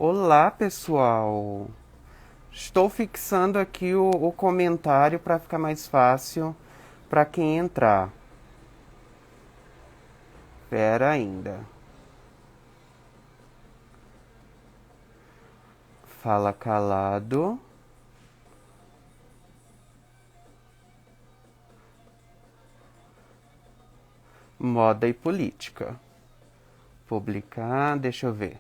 Olá, pessoal. Estou fixando aqui o comentário para ficar mais fácil para quem entrar. Pera ainda. Fala calado. Moda e política. Publicar, deixa eu ver.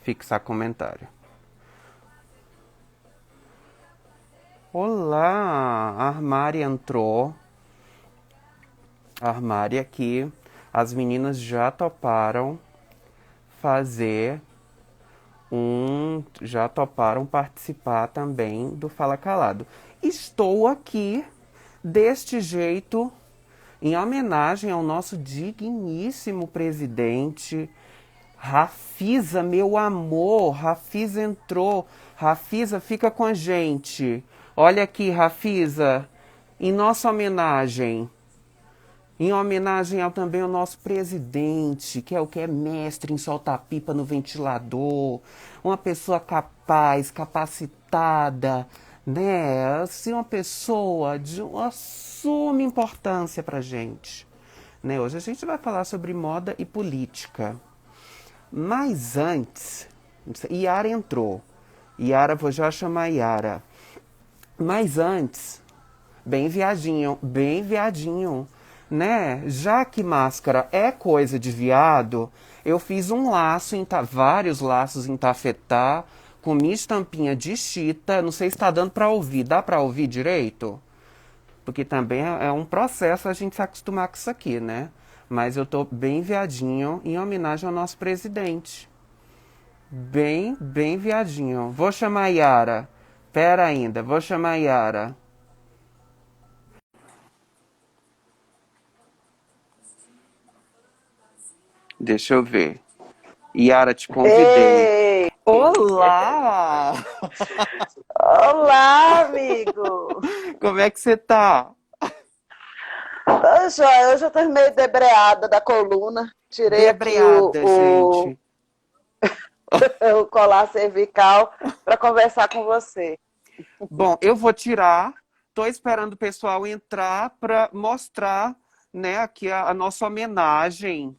Fixar comentário. Olá, a Armária entrou. A Armária aqui. As meninas já toparam fazer já toparam participar também do Fala Calado. Estou aqui deste jeito em homenagem ao nosso digníssimo presidente Rafisa, meu amor. Rafisa entrou. Rafisa, fica com a gente. Olha aqui, Rafisa, em nossa homenagem. Em homenagem também ao nosso presidente, que é o que é mestre em soltar pipa no ventilador, uma pessoa capaz, capacitada, né? Assim, uma pessoa de uma suma importância pra gente. Né? Hoje a gente vai falar sobre moda e política. Mas antes, Yara entrou. Yara, vou já chamar Yara. Mas antes, bem viadinho, né? Já que máscara é coisa de viado, eu fiz um laço, vários laços em tafetá, com minha estampinha de chita. Não sei se tá dando pra ouvir. Dá pra ouvir direito? Porque também é um processo a gente se acostumar com isso aqui, né? Mas eu tô bem viadinho em homenagem ao nosso presidente. Bem viadinho. Vou chamar a Yara. Pera ainda, vou chamar a Yara. Deixa eu ver. Yara, te convidei. Ei! Olá! Olá, amigo! Como é que você tá? Ô, joia, hoje eu tô meio debreada da coluna. Tirei aqui Debreada, gente. o colar cervical para conversar com você. Bom, eu vou tirar. Tô esperando o pessoal entrar para mostrar, né, aqui a nossa homenagem,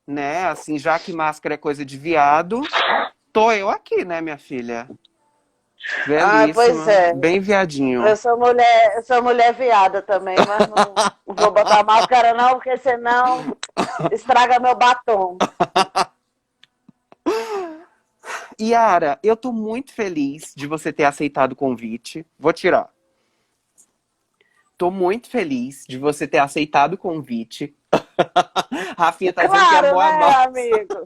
né? Assim, já que máscara é coisa de viado, tô eu aqui, né, minha filha? Ah, pois Belíssima, é. bem viadinho. Eu sou mulher viada também, mas não vou botar máscara não, porque senão estraga meu batom. Yara, eu tô muito feliz de você ter aceitado o convite. Vou tirar. Tô muito feliz de você ter aceitado o convite. Rafinha tá dizendo que é Claro, boa né, noite. amigo?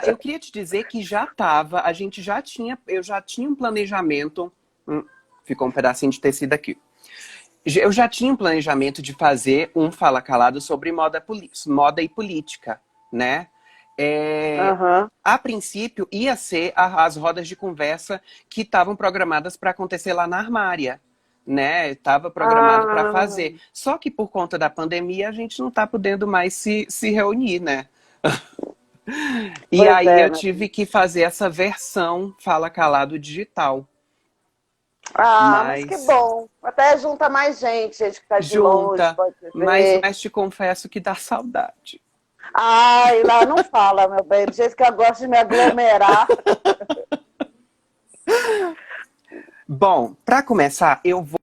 Eu queria te dizer que já tava, a gente já tinha, eu já tinha um planejamento. Ficou um pedacinho de tecido aqui. Eu já tinha um planejamento de fazer um Fala Calado sobre moda e política, né? Aham. A princípio, ia ser as rodas de conversa que estavam programadas para acontecer lá na Armária, né? Estava programado para Ah, fazer. Só que por conta da pandemia, a gente não está podendo mais se reunir, né? E pois aí é, eu né? tive que fazer essa versão Fala Calado digital. Ah, mas que Mas bom. Até junta mais gente que tá de longe, junta, pode mas, ver. mas te confesso que dá saudade. Ai, lá não fala, meu bem. Do jeito que eu gosto de me aglomerar. Bom, para começar, eu vou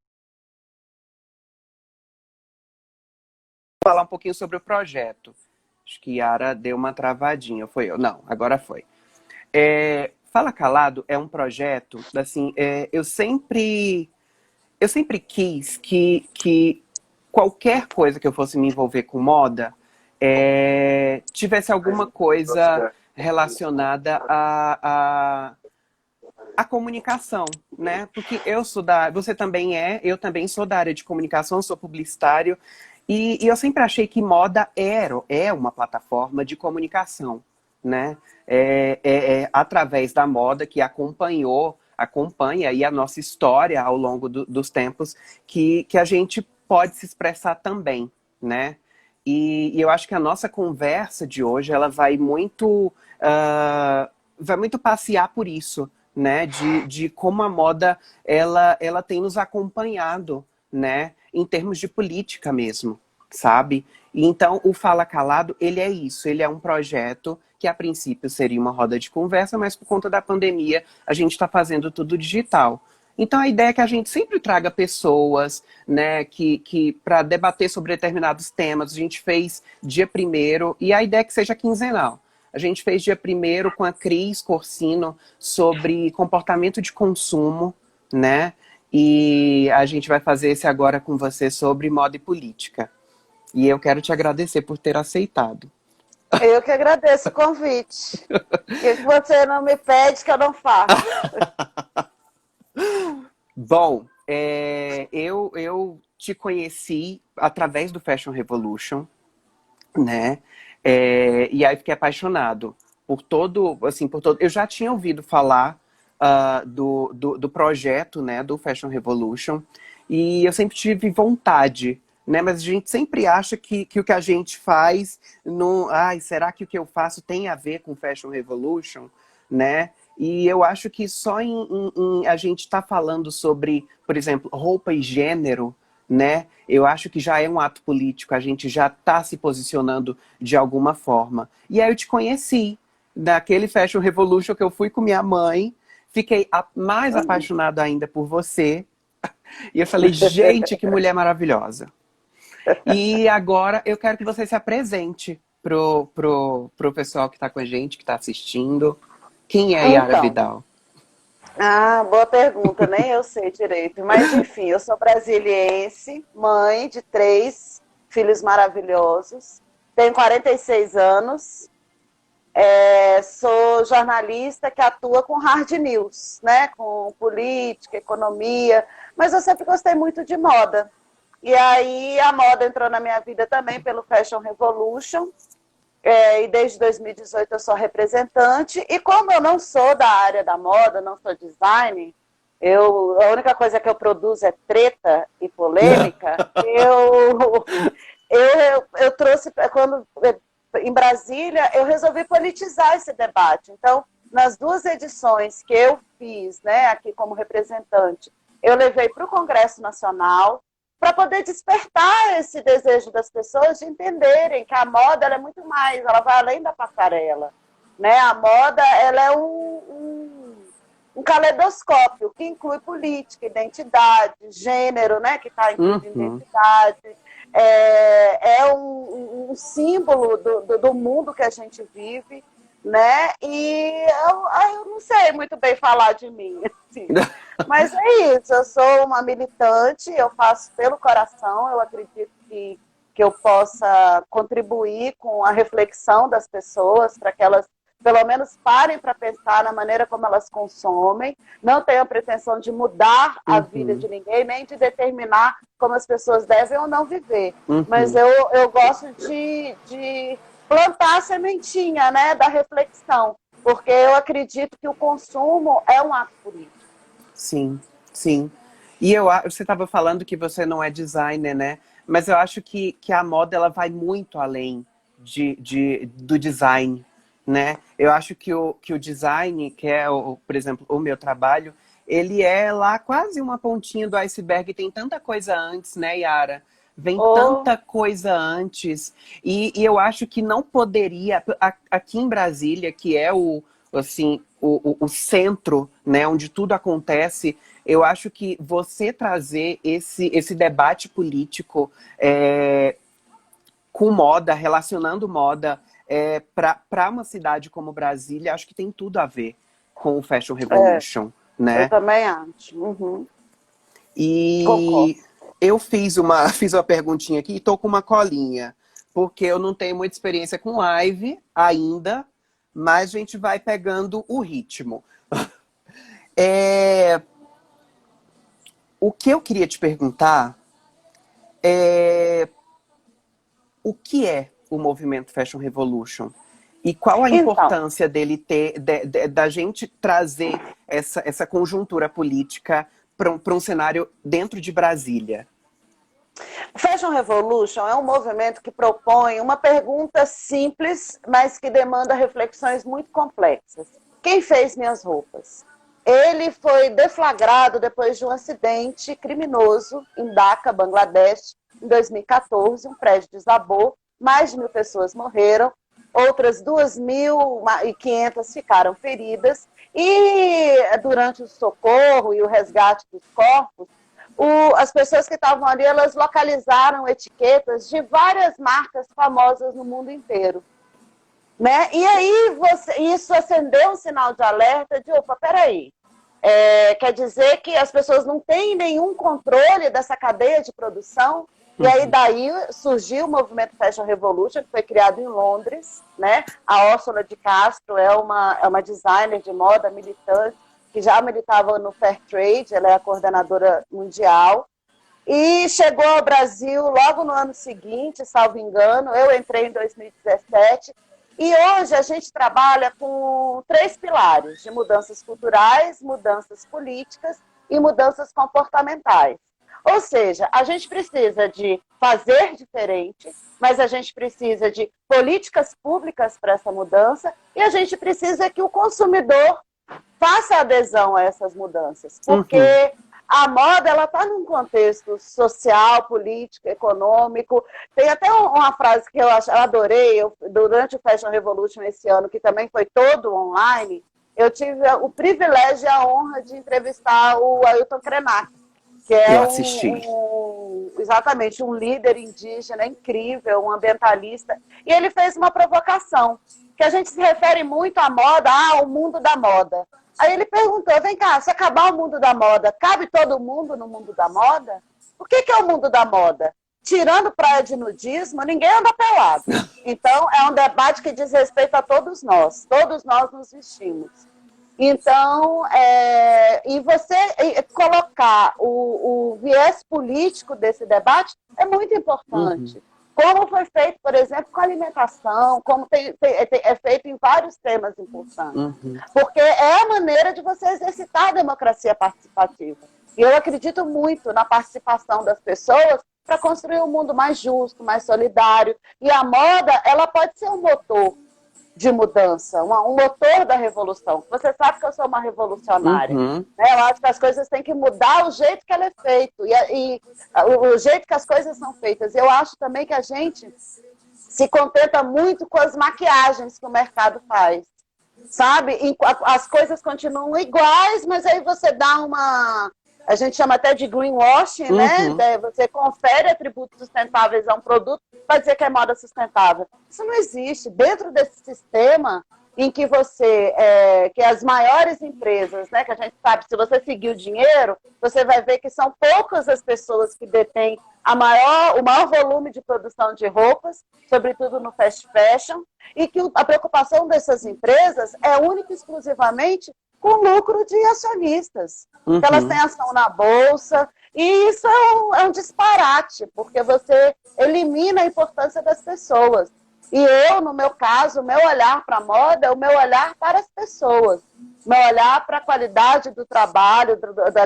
falar um pouquinho sobre o projeto. Acho que Yara deu uma travadinha, foi eu. Não, agora foi. Fala Calado é um projeto, assim, eu sempre quis que qualquer coisa que eu fosse me envolver com moda tivesse alguma coisa relacionada a comunicação, né? Porque você também eu também sou da área de comunicação, sou publicitário, e eu sempre achei que moda é uma plataforma de comunicação, né? É através da moda que acompanha aí a nossa história ao longo dos tempos que a gente pode se expressar também, né? E eu acho que a nossa conversa de hoje, ela vai muito passear por isso, né? De como a moda, ela tem nos acompanhado, né? Em termos de política mesmo, sabe? E então, o Fala Calado, ele é isso. Ele é um projeto que, a princípio, seria uma roda de conversa, mas por conta da pandemia, a gente está fazendo tudo digital. Então, a ideia é que a gente sempre traga pessoas, né, que para debater sobre determinados temas. A gente fez dia primeiro, e a ideia é que seja quinzenal. A gente fez dia primeiro com a Cris Corsino sobre comportamento de consumo, né? E a gente vai fazer esse agora com você sobre moda e política. E eu quero te agradecer por ter aceitado. Eu que agradeço o convite. O que você não me pede que eu não faço? Bom, eu te conheci através do Fashion Revolution, né? E aí fiquei apaixonado por todo, assim, por todo. Eu já tinha ouvido falar do projeto, né, do Fashion Revolution, e eu sempre tive vontade, né? Mas a gente sempre acha que o que a gente faz não. Ai, será que o que eu faço tem a ver com Fashion Revolution, né? E eu acho que só em a gente estar falando sobre, por exemplo, roupa e gênero, né? Eu acho que já é um ato político, a gente já está se posicionando de alguma forma. E aí eu te conheci, daquele Fashion Revolution que eu fui com minha mãe, fiquei mais apaixonado ainda por você. E eu falei, gente, que mulher maravilhosa. E agora eu quero que você se apresente pro pessoal que está com a gente, que está assistindo. Quem é a Yara Então, Vidal? boa pergunta, nem eu sei direito. Mas, enfim, eu sou brasiliense, mãe de 3 filhos maravilhosos, tenho 46 anos, sou jornalista que atua com hard news, né? Com política, economia, mas eu sempre gostei muito de moda. E aí a moda entrou na minha vida também pelo Fashion Revolution, e desde 2018 eu sou representante, e como eu não sou da área da moda, não sou designer, a única coisa que eu produzo é treta e polêmica, eu trouxe, quando em Brasília, eu resolvi politizar esse debate. Então, nas 2 edições que eu fiz, né, aqui como representante, eu levei para o Congresso Nacional, para poder despertar esse desejo das pessoas de entenderem que a moda ela é muito mais, ela vai além da passarela, né? A moda ela é um caleidoscópio que inclui política, identidade, gênero, né? Que está incluindo identidade, um símbolo do mundo que a gente vive, né? E eu não sei muito bem falar de mim, assim. Mas é isso, eu sou uma militante, eu faço pelo coração, eu acredito que eu possa contribuir com a reflexão das pessoas, para que elas, pelo menos, parem para pensar na maneira como elas consomem. Não tenho a pretensão de mudar a vida de ninguém, nem de determinar como as pessoas devem ou não viver. Mas eu gosto de plantar a sementinha, né, da reflexão, porque eu acredito que o consumo é um ato político. Sim, sim. E você estava falando que você não é designer, né? Mas eu acho que a moda ela vai muito além do design, né? Eu acho que o design, que é, por exemplo, o meu trabalho, ele é lá quase uma pontinha do iceberg. Tem tanta coisa antes, né, Yara? Vem tanta coisa antes. E eu acho que não poderia... Aqui em Brasília, que é assim, o centro, né, onde tudo acontece, eu acho que você trazer esse debate político com moda, relacionando moda para uma cidade como Brasília, acho que tem tudo a ver com o Fashion Revolution, né? Eu também acho. E Concordo. eu fiz uma perguntinha aqui e tô com uma colinha, porque eu não tenho muita experiência com live ainda, mas a gente vai pegando o ritmo. O que eu queria te perguntar é o que é o movimento Fashion Revolution? E qual a Então, importância dele da gente trazer essa conjuntura política para um cenário dentro de Brasília? Fashion Revolution é um movimento que propõe uma pergunta simples, mas que demanda reflexões muito complexas. Quem fez minhas roupas? Ele foi deflagrado depois de um acidente criminoso em Dhaka, Bangladesh, em 2014. Um prédio desabou, mais de 1.000 pessoas morreram, outras 2.500 ficaram feridas. E durante o socorro e o resgate dos corpos, as pessoas que estavam ali, elas localizaram etiquetas de várias marcas famosas no mundo inteiro. Né? E aí isso acendeu um sinal de alerta de, opa, peraí, quer dizer que as pessoas não têm nenhum controle dessa cadeia de produção? E aí daí surgiu o movimento Fashion Revolution, que foi criado em Londres, né? A Ursula de Castro é uma designer de moda militante, que já militava no Fair Trade, ela é a coordenadora mundial, e chegou ao Brasil logo no ano seguinte, salvo engano, eu entrei em 2017, e hoje a gente trabalha com 3 pilares, de mudanças culturais, mudanças políticas e mudanças comportamentais. Ou seja, a gente precisa de fazer diferente, mas a gente precisa de políticas públicas para essa mudança e a gente precisa que o consumidor faça adesão a essas mudanças, porque a moda ela está num contexto social, político, econômico. Tem até uma frase que eu adorei, durante o Fashion Revolution esse ano, que também foi todo online, eu tive o privilégio e a honra de entrevistar o Ailton Krenak, que é exatamente um líder indígena incrível, um ambientalista, e ele fez uma provocação, que a gente se refere muito à moda, o mundo da moda. Aí ele perguntou, vem cá, se acabar o mundo da moda, cabe todo mundo no mundo da moda? O que é o mundo da moda? Tirando praia de nudismo, ninguém anda pelado. Então, é um debate que diz respeito a todos nós nos vestimos. Então, e você colocar o viés político desse debate é muito importante. Como foi feito, por exemplo, com a alimentação, como é feito em vários temas importantes. Porque é a maneira de você exercitar a democracia participativa. E eu acredito muito na participação das pessoas para construir um mundo mais justo, mais solidário. E a moda, ela pode ser um motor de mudança, um motor da revolução. Você sabe que eu sou uma revolucionária. Né? Eu acho que as coisas têm que mudar o jeito que ela é feita e o jeito que as coisas são feitas. Eu acho também que a gente se contenta muito com as maquiagens que o mercado faz. Sabe? As coisas continuam iguais, mas aí você dá uma... A gente chama até de greenwashing, né? Você confere atributos sustentáveis a um produto para dizer que é moda sustentável. Isso não existe. Dentro desse sistema em que que as maiores empresas, né, que a gente sabe, se você seguir o dinheiro, você vai ver que são poucas as pessoas que detêm o maior volume de produção de roupas, sobretudo no fast fashion, e que a preocupação dessas empresas é única e exclusivamente com lucro de acionistas. Elas têm ação na bolsa, e isso é um disparate, porque você elimina a importância das pessoas. E eu, no meu caso, o meu olhar para a moda é o meu olhar para as pessoas, meu olhar para a qualidade do trabalho,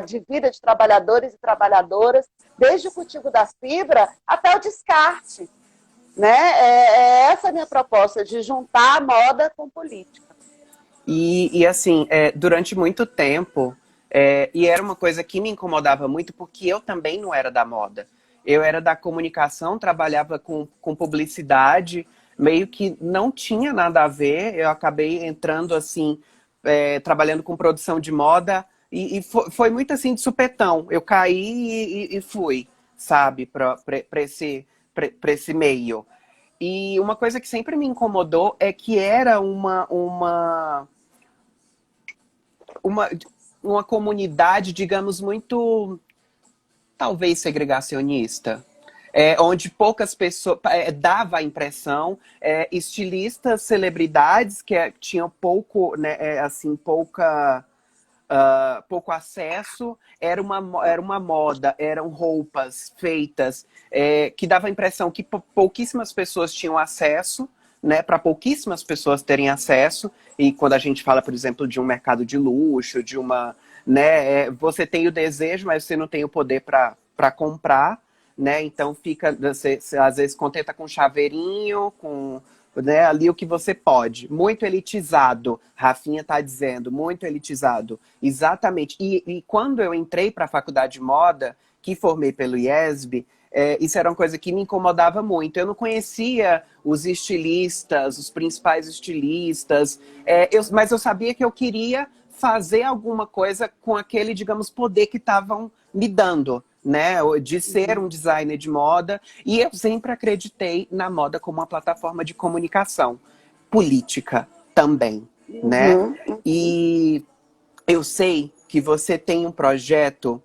de vida de trabalhadores e trabalhadoras, desde o cultivo da fibra até o descarte. Né? Essa a minha proposta, de juntar a moda com política. E assim, durante muito tempo, e era uma coisa que me incomodava muito, porque eu também não era da moda. Eu era da comunicação, trabalhava com publicidade, meio que não tinha nada a ver. Eu acabei entrando assim, trabalhando com produção de moda, e foi muito assim de supetão. Eu caí e fui, sabe, para esse meio. E uma coisa que sempre me incomodou é que era uma comunidade, digamos, muito, talvez, segregacionista. Onde poucas pessoas... dava a impressão, estilistas, celebridades que tinham pouco, né, assim, pouco acesso, era uma moda, eram roupas feitas, que dava a impressão que pouquíssimas pessoas tinham acesso, né, para pouquíssimas pessoas terem acesso. E quando a gente fala, por exemplo, de um mercado de luxo, né, você tem o desejo, mas você não tem o poder para comprar, né? Então fica, você às vezes contenta com chaveirinho, com, né, ali o que você pode. Muito elitizado, Rafinha tá dizendo, muito elitizado. Exatamente. E quando eu entrei para a faculdade de moda, que formei pelo IESB, isso era uma coisa que me incomodava muito. Eu não conhecia os estilistas, os principais estilistas, mas eu sabia que eu queria fazer alguma coisa com aquele, digamos, poder que estavam me dando, né? De ser um designer de moda. E eu sempre acreditei na moda como uma plataforma de comunicação política também, né? Uhum. E eu sei que você tem um projeto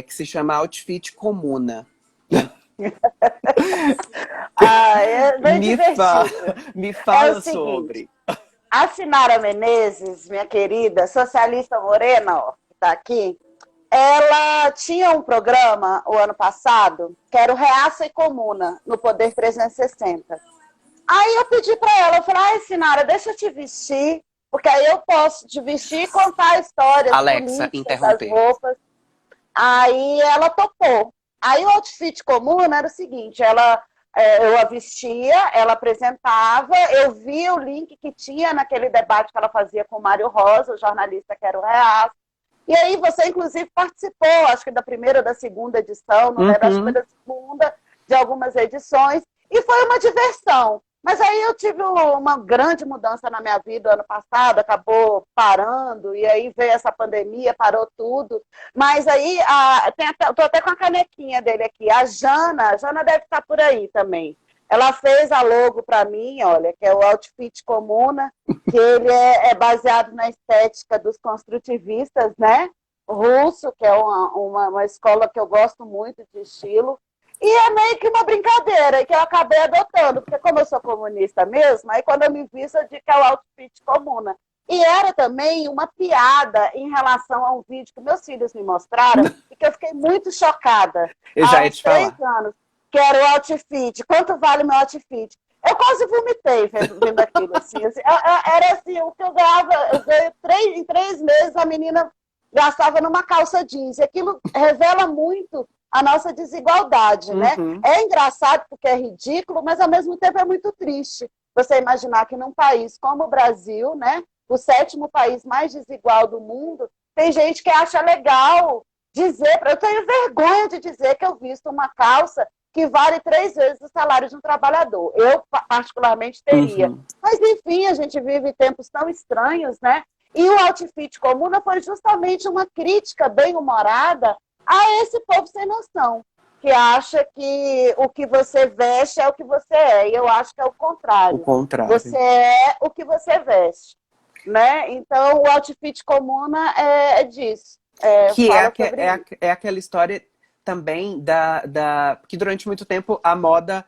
que se chama Outfit Comuna. Ah, é bem divertido. Me É o fala seguinte, sobre. a Sinara Menezes, minha querida, socialista morena, ó, que está aqui, ela tinha um programa o ano passado, que era o Reaça e Comuna, no Poder 360. Aí eu pedi para ela, eu falei, ai, Sinara, deixa eu te vestir, porque aí eu posso te vestir e contar histórias Alexa, políticas das interromper. roupas. Aí ela topou. Aí o outfit comum era o seguinte, eu a vestia, ela apresentava, eu vi o link que tinha naquele debate que ela fazia com o Mário Rosa, o jornalista que era o Reaça. E aí você, inclusive, participou, acho que da primeira ou da segunda edição, não lembro, acho que foi da segunda, de algumas edições, e foi uma diversão. Mas aí eu tive uma grande mudança na minha vida ano passado, acabou parando, e aí veio essa pandemia, parou tudo. Mas aí, estou até com a canequinha dele aqui, a Jana deve estar por aí também. Ela fez a logo para mim, olha, que é o Outfit Comuna, que ele é baseado na estética dos construtivistas, né? Russo, que é uma escola que eu gosto muito de estilo. E é meio que uma brincadeira que eu acabei adotando, porque como eu sou comunista mesmo, aí quando eu me visto eu digo que é o Outfit Comuna. E era também uma piada em relação a um vídeo que meus filhos me mostraram e que eu fiquei muito chocada. Eu já Há ia uns te 3 falar. anos, que era o outfit. Quanto vale meu outfit? Eu quase vomitei vendo aquilo. Assim. Era assim, o que eu ganhava, em 3 meses a menina gastava numa calça jeans. E aquilo revela muito a nossa desigualdade, né? Uhum. É engraçado porque é ridículo, mas ao mesmo tempo é muito triste. Você imaginar que num país como o Brasil, né, o 7º país mais desigual do mundo, tem gente que acha legal dizer, eu tenho vergonha de dizer que eu visto uma calça que vale 3 vezes o salário de um trabalhador. Eu, particularmente, teria. Uhum. Mas, enfim, a gente vive tempos tão estranhos, né? E o Outfit Comuna foi justamente uma crítica bem-humorada a esse povo sem noção, que acha que o que você veste é o que você é. E eu acho que é o O contrário. contrário. Você é o que você veste. Né? Então, o Outfit Comuna é disso. Que Fala sobre isso. é aquela história também que durante muito tempo a moda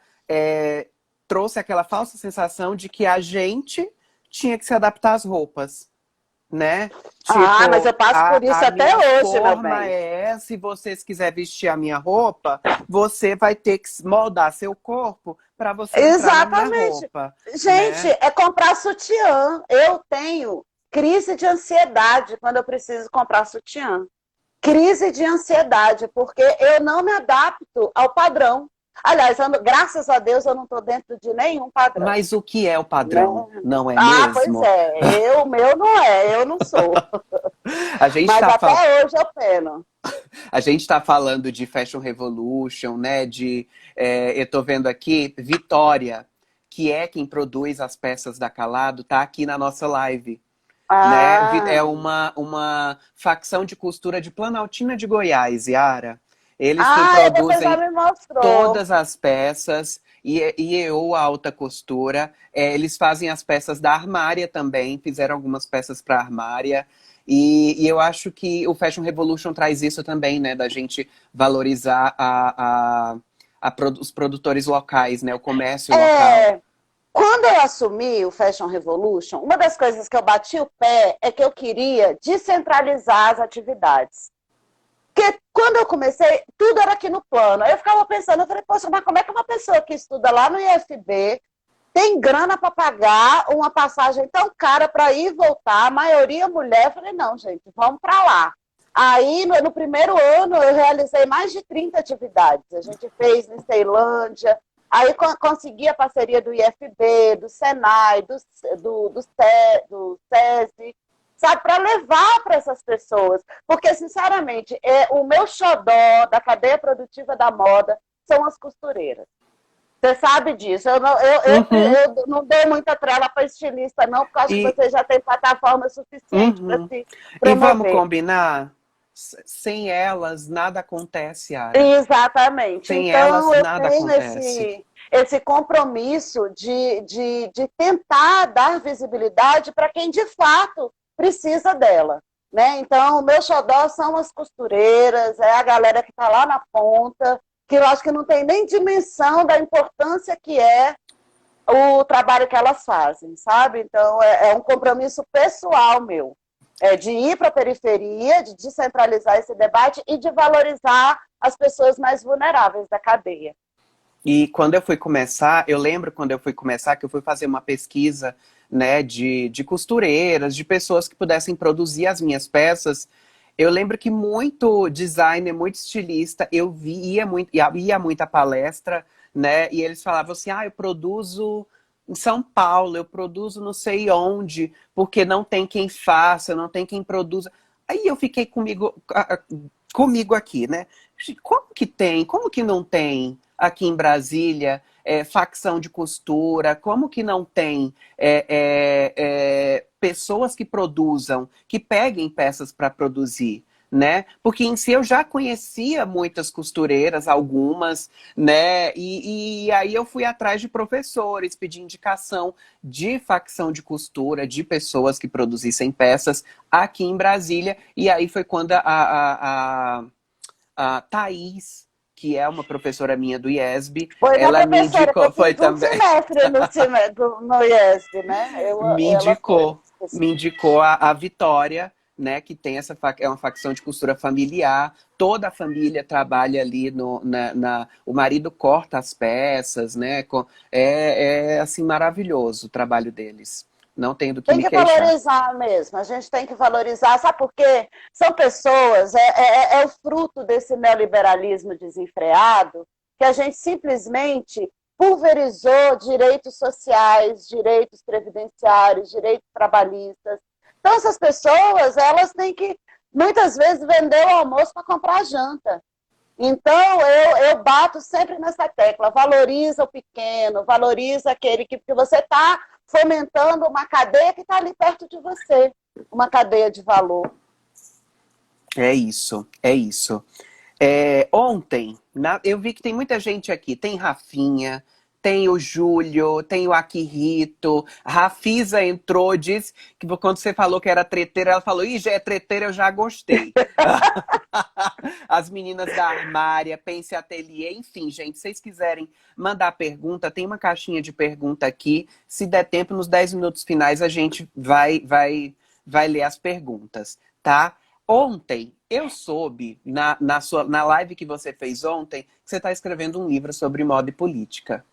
trouxe aquela falsa sensação de que a gente tinha que se adaptar às roupas, né? Ah, mas eu Tipo, passo por isso a até minha hoje, meu forma bem. é essa, se você quiser vestir a minha roupa, você vai ter que moldar seu corpo para você entrar na minha Exatamente. roupa, Gente, né? é comprar sutiã. Eu tenho crise de ansiedade quando eu preciso comprar sutiã. Crise de ansiedade, porque eu não me adapto ao padrão. Aliás, graças a Deus, eu não estou dentro de nenhum padrão. Mas o que é o padrão? Né? Não é Ah, pois mesmo? é. O meu não é, eu não sou. A gente Mas tá falando. até hoje eu peno. A gente está falando de Fashion Revolution, né? Eu estou vendo aqui, Vitória, que é quem produz as peças da Calado, tá aqui na nossa live. Né? Ah, É uma facção de costura de Planaltina de Goiás, Yara. Eles quem você já produzem me mostrou. todas as peças e eu, a alta costura. Eles fazem as peças da Armária também, fizeram algumas peças para a Armária. E eu acho que o Fashion Revolution traz isso também, né? Da gente valorizar os produtores locais, né? O comércio local. Quando eu assumi o Fashion Revolution, uma das coisas que eu bati o pé é que eu queria descentralizar as atividades. Porque quando eu comecei, tudo era aqui no plano. Aí eu ficava pensando, eu falei, poxa, mas como é que uma pessoa que estuda lá no IFB tem grana para pagar uma passagem tão cara para ir e voltar, a maioria mulher? Eu falei, não, gente, vamos para lá. Aí, no primeiro ano, eu realizei mais de 30 atividades. A gente fez em Ceilândia, aí consegui a parceria do IFB, do Senai, do SESI, sabe, para levar para essas pessoas. Porque, sinceramente, o meu xodó da cadeia produtiva da moda são as costureiras. Você sabe disso. Uhum. Eu não dou muita trela para estilista, não, porque eu acho que E, você já tem plataforma suficiente para uhum. se E vamos promover. combinar? Sem elas, nada acontece, Yara. Exatamente. Sem Então, elas, eu nada tenho acontece. esse compromisso de tentar dar visibilidade para quem de fato precisa dela. Né? Então, o meu xodó são as costureiras, é a galera que está lá na ponta, que eu acho que não tem nem dimensão da importância que é o trabalho que elas fazem, sabe? Então, é um compromisso pessoal meu. De ir para a periferia, de descentralizar esse debate e de valorizar as pessoas mais vulneráveis da cadeia. E quando eu fui começar, eu lembro quando eu fui começar que eu fui fazer uma pesquisa, né, de costureiras, de pessoas que pudessem produzir as minhas peças. Eu lembro que muito designer, muito estilista, ia muito à palestra, né, e eles falavam assim, eu produzo em São Paulo, eu produzo não sei onde, porque não tem quem faça, não tem quem produza. Aí eu fiquei comigo aqui, né? Como que tem? Como que não tem aqui em Brasília facção de costura? Como que não tem pessoas que produzam, que peguem peças para produzir? Né? Porque em si eu já conhecia muitas costureiras, algumas, né? E aí eu fui atrás de professores, pedi indicação de facção de costura, de pessoas que produzissem peças aqui em Brasília. E aí foi quando a Thaís, que é uma professora minha do IESB, Foi minha ela me professora, eu indicou, foi fiz um também, semestre no IESB, né? me Ela foi. indicou, me indicou a Vitória, né, que tem é uma facção de costura familiar, toda a família trabalha ali o marido corta as peças, né, assim maravilhoso o trabalho deles, não tenho do que Tem me que queixar. valorizar mesmo, a gente tem que valorizar, sabe por quê? São pessoas, é o fruto desse neoliberalismo desenfreado, que a gente simplesmente pulverizou direitos sociais, direitos previdenciários, direitos trabalhistas. Então, essas pessoas, elas têm que, muitas vezes, vender o almoço para comprar a janta. Então, eu bato sempre nessa tecla, valoriza o pequeno, valoriza aquele que você está fomentando uma cadeia que está ali perto de você, uma cadeia de valor. É isso, é isso. Ontem, eu vi que tem muita gente aqui. Tem Rafinha, tem o Júlio, tem o Akihito. Rafisa entrou, disse que quando você falou que era treteira, ela falou, ih, já é treteira, eu já gostei. As meninas da Armária, Pense Ateliê, enfim, gente, se vocês quiserem mandar pergunta, tem uma caixinha de pergunta aqui. Se der tempo, nos 10 minutos finais, a gente vai ler as perguntas, tá? Ontem, eu soube, na live que você fez ontem, que você está escrevendo um livro sobre moda e política.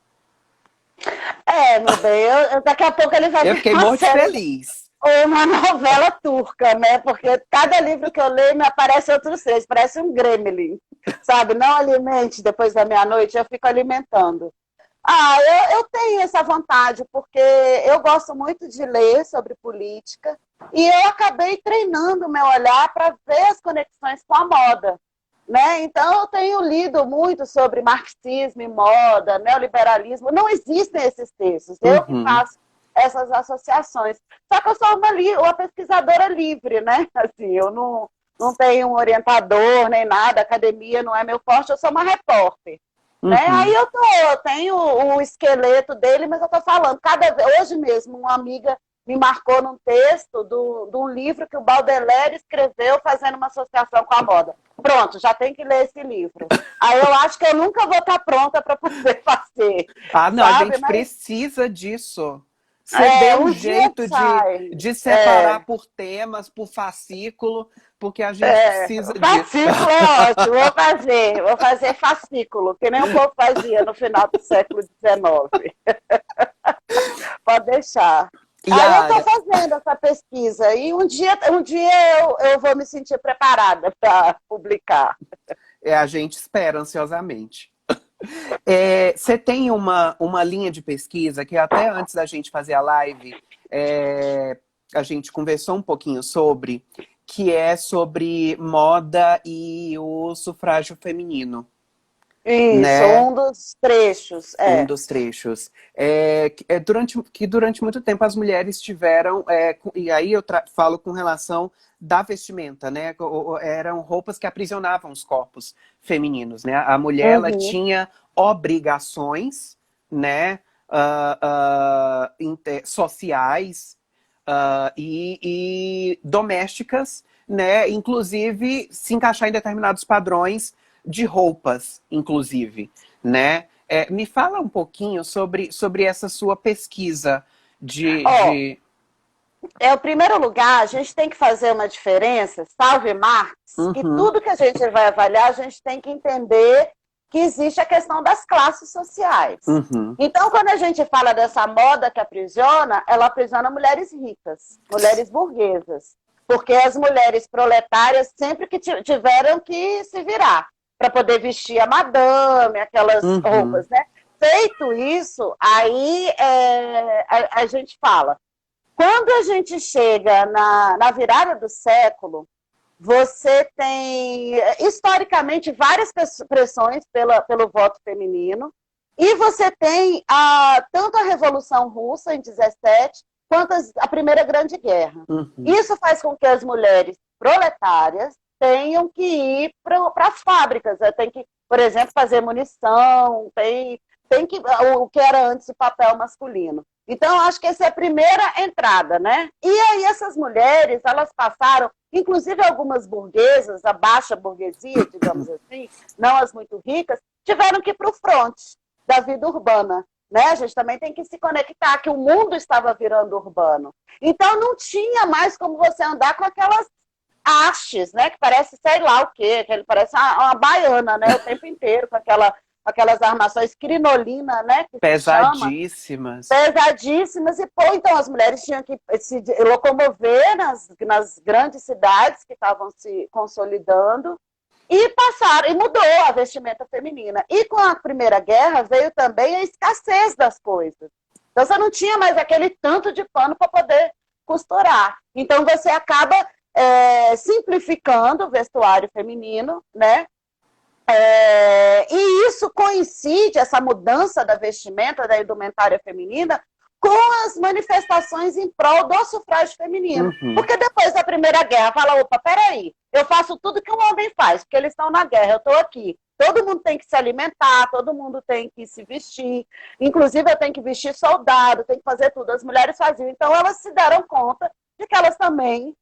Meu bem, daqui a pouco ele vai Eu vir fiquei uma muito série feliz. ou uma novela turca, né? Porque cada livro que eu leio me aparece outro ser, parece um gremlin, sabe? Não alimente depois da meia-noite, eu fico alimentando. Eu tenho essa vontade, porque eu gosto muito de ler sobre política e eu acabei treinando o meu olhar para ver as conexões com a moda. Né? Então, eu tenho lido muito sobre marxismo e moda, neoliberalismo. Não existem esses textos, eu que Uhum. faço essas associações. Só que eu sou uma pesquisadora livre, né? Assim, eu não tenho um orientador nem nada, academia não é meu forte, eu sou uma repórter. Né? Aí Uhum. eu tenho o esqueleto dele, mas eu estou falando, hoje mesmo, uma amiga me marcou num texto de um livro que o Baudelaire escreveu fazendo uma associação com a moda. Pronto, já tem que ler esse livro. Aí eu acho que eu nunca vou estar pronta para poder fazer, Não, a sabe? gente Mas precisa disso. Você dê um um dia jeito sai. de separar por temas, por fascículo, porque a gente precisa disso. Fascículo é ótimo, vou fazer fascículo, que nem o povo fazia no final do século XIX. Pode deixar. Aí eu estou Yara, fazendo essa pesquisa e um dia eu vou me sentir preparada para publicar. a gente espera ansiosamente. Você tem uma linha de pesquisa que até antes da gente fazer a live, a gente conversou um pouquinho sobre, que é sobre moda e o sufrágio feminino, Isso, né? um dos trechos, Um dos trechos. Durante muito tempo as mulheres tiveram, e aí eu falo com relação da vestimenta, né? Eram roupas que aprisionavam os corpos femininos, né? A mulher, ela Uhum. tinha obrigações, né? Sociais, e domésticas, né? Inclusive se encaixar em determinados padrões de roupas, inclusive, né? Me fala um pouquinho sobre essa sua pesquisa de, Ó, de... o primeiro lugar, a gente tem que fazer uma diferença, salve Marx, que Uhum, tudo que a gente vai avaliar, a gente tem que entender que existe a questão das classes sociais. uhum, Então, quando a gente fala dessa moda que aprisiona, ela aprisiona mulheres ricas, mulheres burguesas, porque as mulheres proletárias sempre que tiveram que se virar para poder vestir a madame, aquelas uhum, roupas, né? Feito isso, aí a gente fala, quando a gente chega na virada do século, você tem, historicamente, várias pressões pelo voto feminino, e você tem tanto a Revolução Russa, em 17, quanto a Primeira Grande Guerra. uhum, Isso faz com que as mulheres proletárias tenham que ir para as fábricas, né? Tem que, por exemplo, fazer munição, tem que, o que era antes o papel masculino. Então, acho que essa é a primeira entrada, né? E aí essas mulheres, elas passaram, inclusive algumas burguesas, a baixa burguesia, digamos assim, não as muito ricas, tiveram que ir para o fronte da vida urbana. Né? A gente também tem que se conectar, que o mundo estava virando urbano. Então, não tinha mais como você andar com aquelas hastes, né? Que parece sei lá o quê, que ele parece uma baiana, né? O tempo inteiro, com aquelas armações crinolina, né? Que se chama, pesadíssimas. pesadíssimas, e pô, então as mulheres tinham que se locomover nas grandes cidades que estavam se consolidando e passaram, e mudou a vestimenta feminina. E com a Primeira Guerra veio também a escassez das coisas. Então você não tinha mais aquele tanto de pano para poder costurar. Então você acaba simplificando o vestuário feminino, né? E isso coincide, essa mudança da vestimenta, da indumentária feminina, com as manifestações em prol do sufrágio feminino. Uhum, Porque depois da Primeira Guerra, fala, opa, peraí, eu faço tudo que um homem faz, porque eles estão na guerra, eu estou aqui. Todo mundo tem que se alimentar, todo mundo tem que se vestir, inclusive eu tenho que vestir soldado, tem que fazer tudo. As mulheres faziam, então elas se deram conta de que elas também,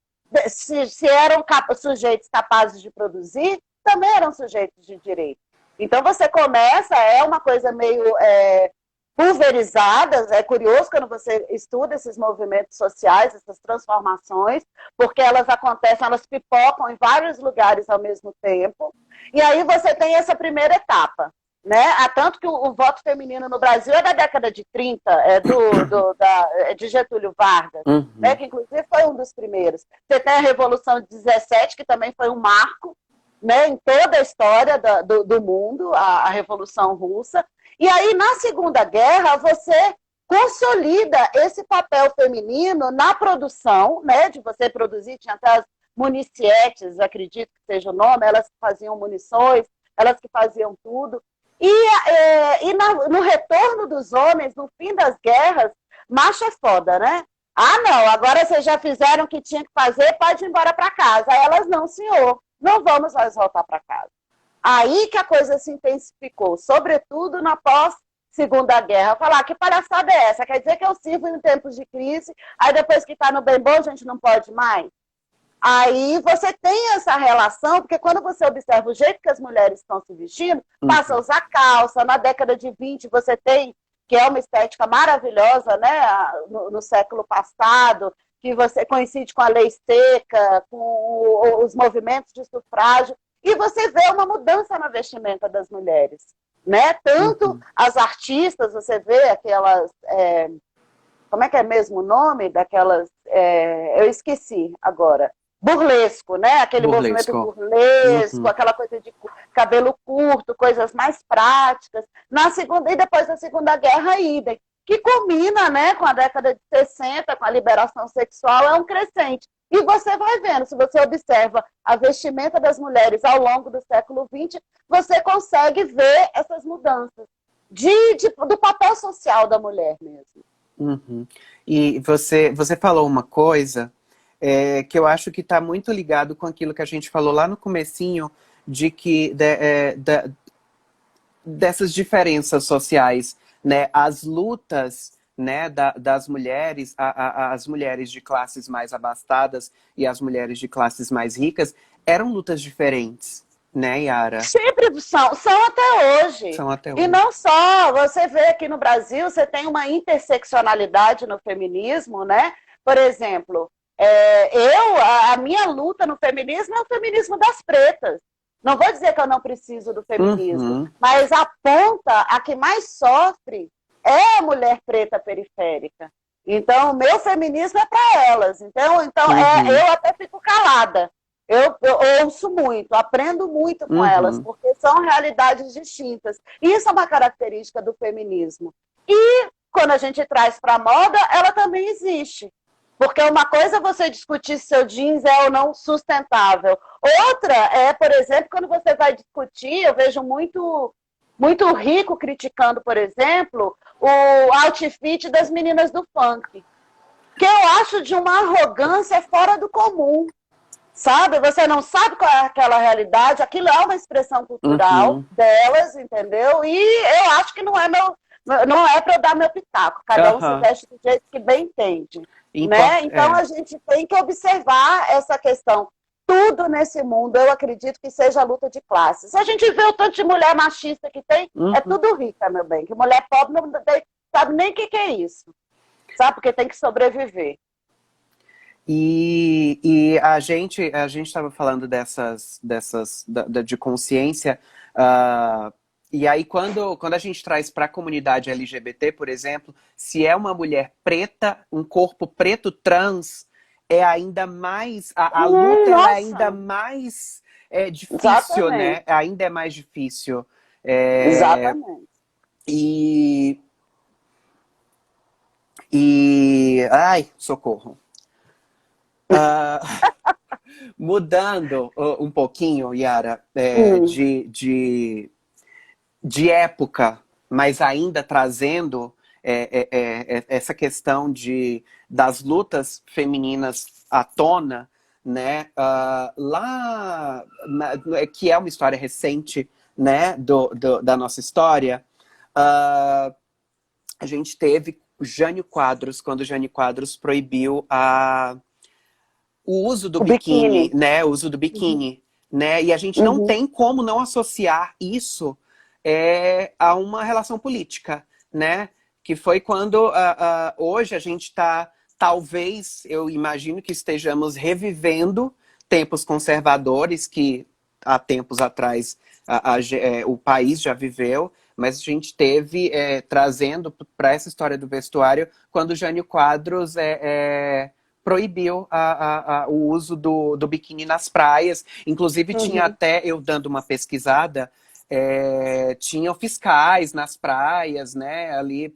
se eram sujeitos capazes de produzir, também eram sujeitos de direito. Então você começa, é uma coisa meio pulverizadas. É curioso quando você estuda esses movimentos sociais, essas transformações, porque elas acontecem, elas pipocam em vários lugares ao mesmo tempo. E aí você tem essa primeira etapa. Né? Tanto que o voto feminino no Brasil é da década de 30, de Getúlio Vargas, né? uhum, Que inclusive foi um dos primeiros. Você tem a Revolução de 17, que também foi um marco, né, em toda a história do mundo, a Revolução Russa. E aí, na Segunda Guerra, você consolida esse papel feminino na produção, né, de você produzir, tinha até as municietes, acredito que seja o nome, elas que faziam munições, elas que faziam tudo. No retorno dos homens, no fim das guerras, macho é foda, né? Ah, não, agora vocês já fizeram o que tinha que fazer, pode ir embora para casa. Aí elas, não, senhor, não vamos mais voltar para casa. Aí que a coisa se intensificou, sobretudo na pós-Segunda Guerra. Falar, que palhaçada é essa? Quer dizer que eu sirvo em tempos de crise, aí depois que está no bem bom, a gente não pode mais? Aí você tem essa relação, porque quando você observa o jeito que as mulheres estão se vestindo, passa a uhum, usar calça, na década de 20 você tem, que é uma estética maravilhosa, né, no século passado, que você coincide com a lei seca, com os movimentos de sufrágio, e você vê uma mudança na vestimenta das mulheres. Né? Tanto uhum, as artistas, você vê aquelas como é que é mesmo o nome daquelas, eu esqueci agora, burlesco, né? Aquele movimento Burlesco. burlesco, Uhum. aquela coisa de cabelo curto, coisas mais práticas. E depois da Segunda Guerra, idem, que culmina, né, com a década de 60, com a liberação sexual, é um crescente. E você vai vendo, se você observa a vestimenta das mulheres ao longo do século XX, você consegue ver essas mudanças do papel social da mulher mesmo. Uhum. E você falou uma coisa que eu acho que está muito ligado com aquilo que a gente falou lá no comecinho, de que dessas diferenças sociais, né? As lutas, né, das mulheres, as mulheres de classes mais abastadas e as mulheres de classes mais ricas, eram lutas diferentes, né, Yara? Sempre são até hoje. São até E hoje. não só, você vê aqui no Brasil, você tem uma interseccionalidade no feminismo, né? Por exemplo, a minha luta no feminismo é o feminismo das pretas. Não vou dizer que eu não preciso do feminismo, Uhum, mas a ponta, a que mais sofre, é a mulher preta periférica. Então, o meu feminismo é para elas. Então uhum, eu até fico calada. Eu ouço muito, aprendo muito com elas, uhum. porque são realidades distintas. Isso é uma característica do feminismo. E quando a gente traz para a moda, ela também existe. Porque uma coisa é você discutir se seu jeans é ou não sustentável. Outra é, por exemplo, quando você vai discutir, eu vejo muito rico criticando, por exemplo, o outfit das meninas do funk, que eu acho de uma arrogância fora do comum. Sabe? Você não sabe qual é aquela realidade, aquilo é uma expressão cultural Uhum. delas, entendeu? E eu acho que não é para eu dar meu pitaco, cada um se Aham. veste do jeito que bem entende, né? Importa, Então é. a gente tem que observar essa questão. Tudo nesse mundo, eu acredito que seja luta de classes. Se a gente vê o tanto de mulher machista que tem, é Uhum. tudo rica, meu bem, que mulher pobre não sabe nem o que é isso, sabe? Porque tem que sobreviver. E a gente estava falando de consciência, e aí quando a gente traz para a comunidade LGBT, por exemplo, se é uma mulher preta, um corpo preto trans, é ainda mais, a luta ela é ainda Nossa, mais difícil, né? exatamente, Ainda é mais difícil. É, exatamente. e, ai, socorro. Mudando um pouquinho, Yara, Hum. de época, mas ainda trazendo essa questão das lutas femininas à tona, né? Que é uma história recente, né, da nossa história, a gente teve Jânio Quadros, quando Jânio Quadros proibiu o uso do O biquíni, biquíni. né? O uso do Uhum. biquíni, né? E a gente não Uhum. tem como não associar isso a uma relação política, né? Que foi quando hoje a gente está, talvez, eu imagino que estejamos revivendo tempos conservadores que há tempos atrás o país já viveu, mas a gente teve trazendo para essa história do vestuário quando o Jânio Quadros proibiu o uso do biquíni nas praias. Inclusive, tinha Uhum. até, eu dando uma pesquisada, tinham fiscais nas praias, né, ali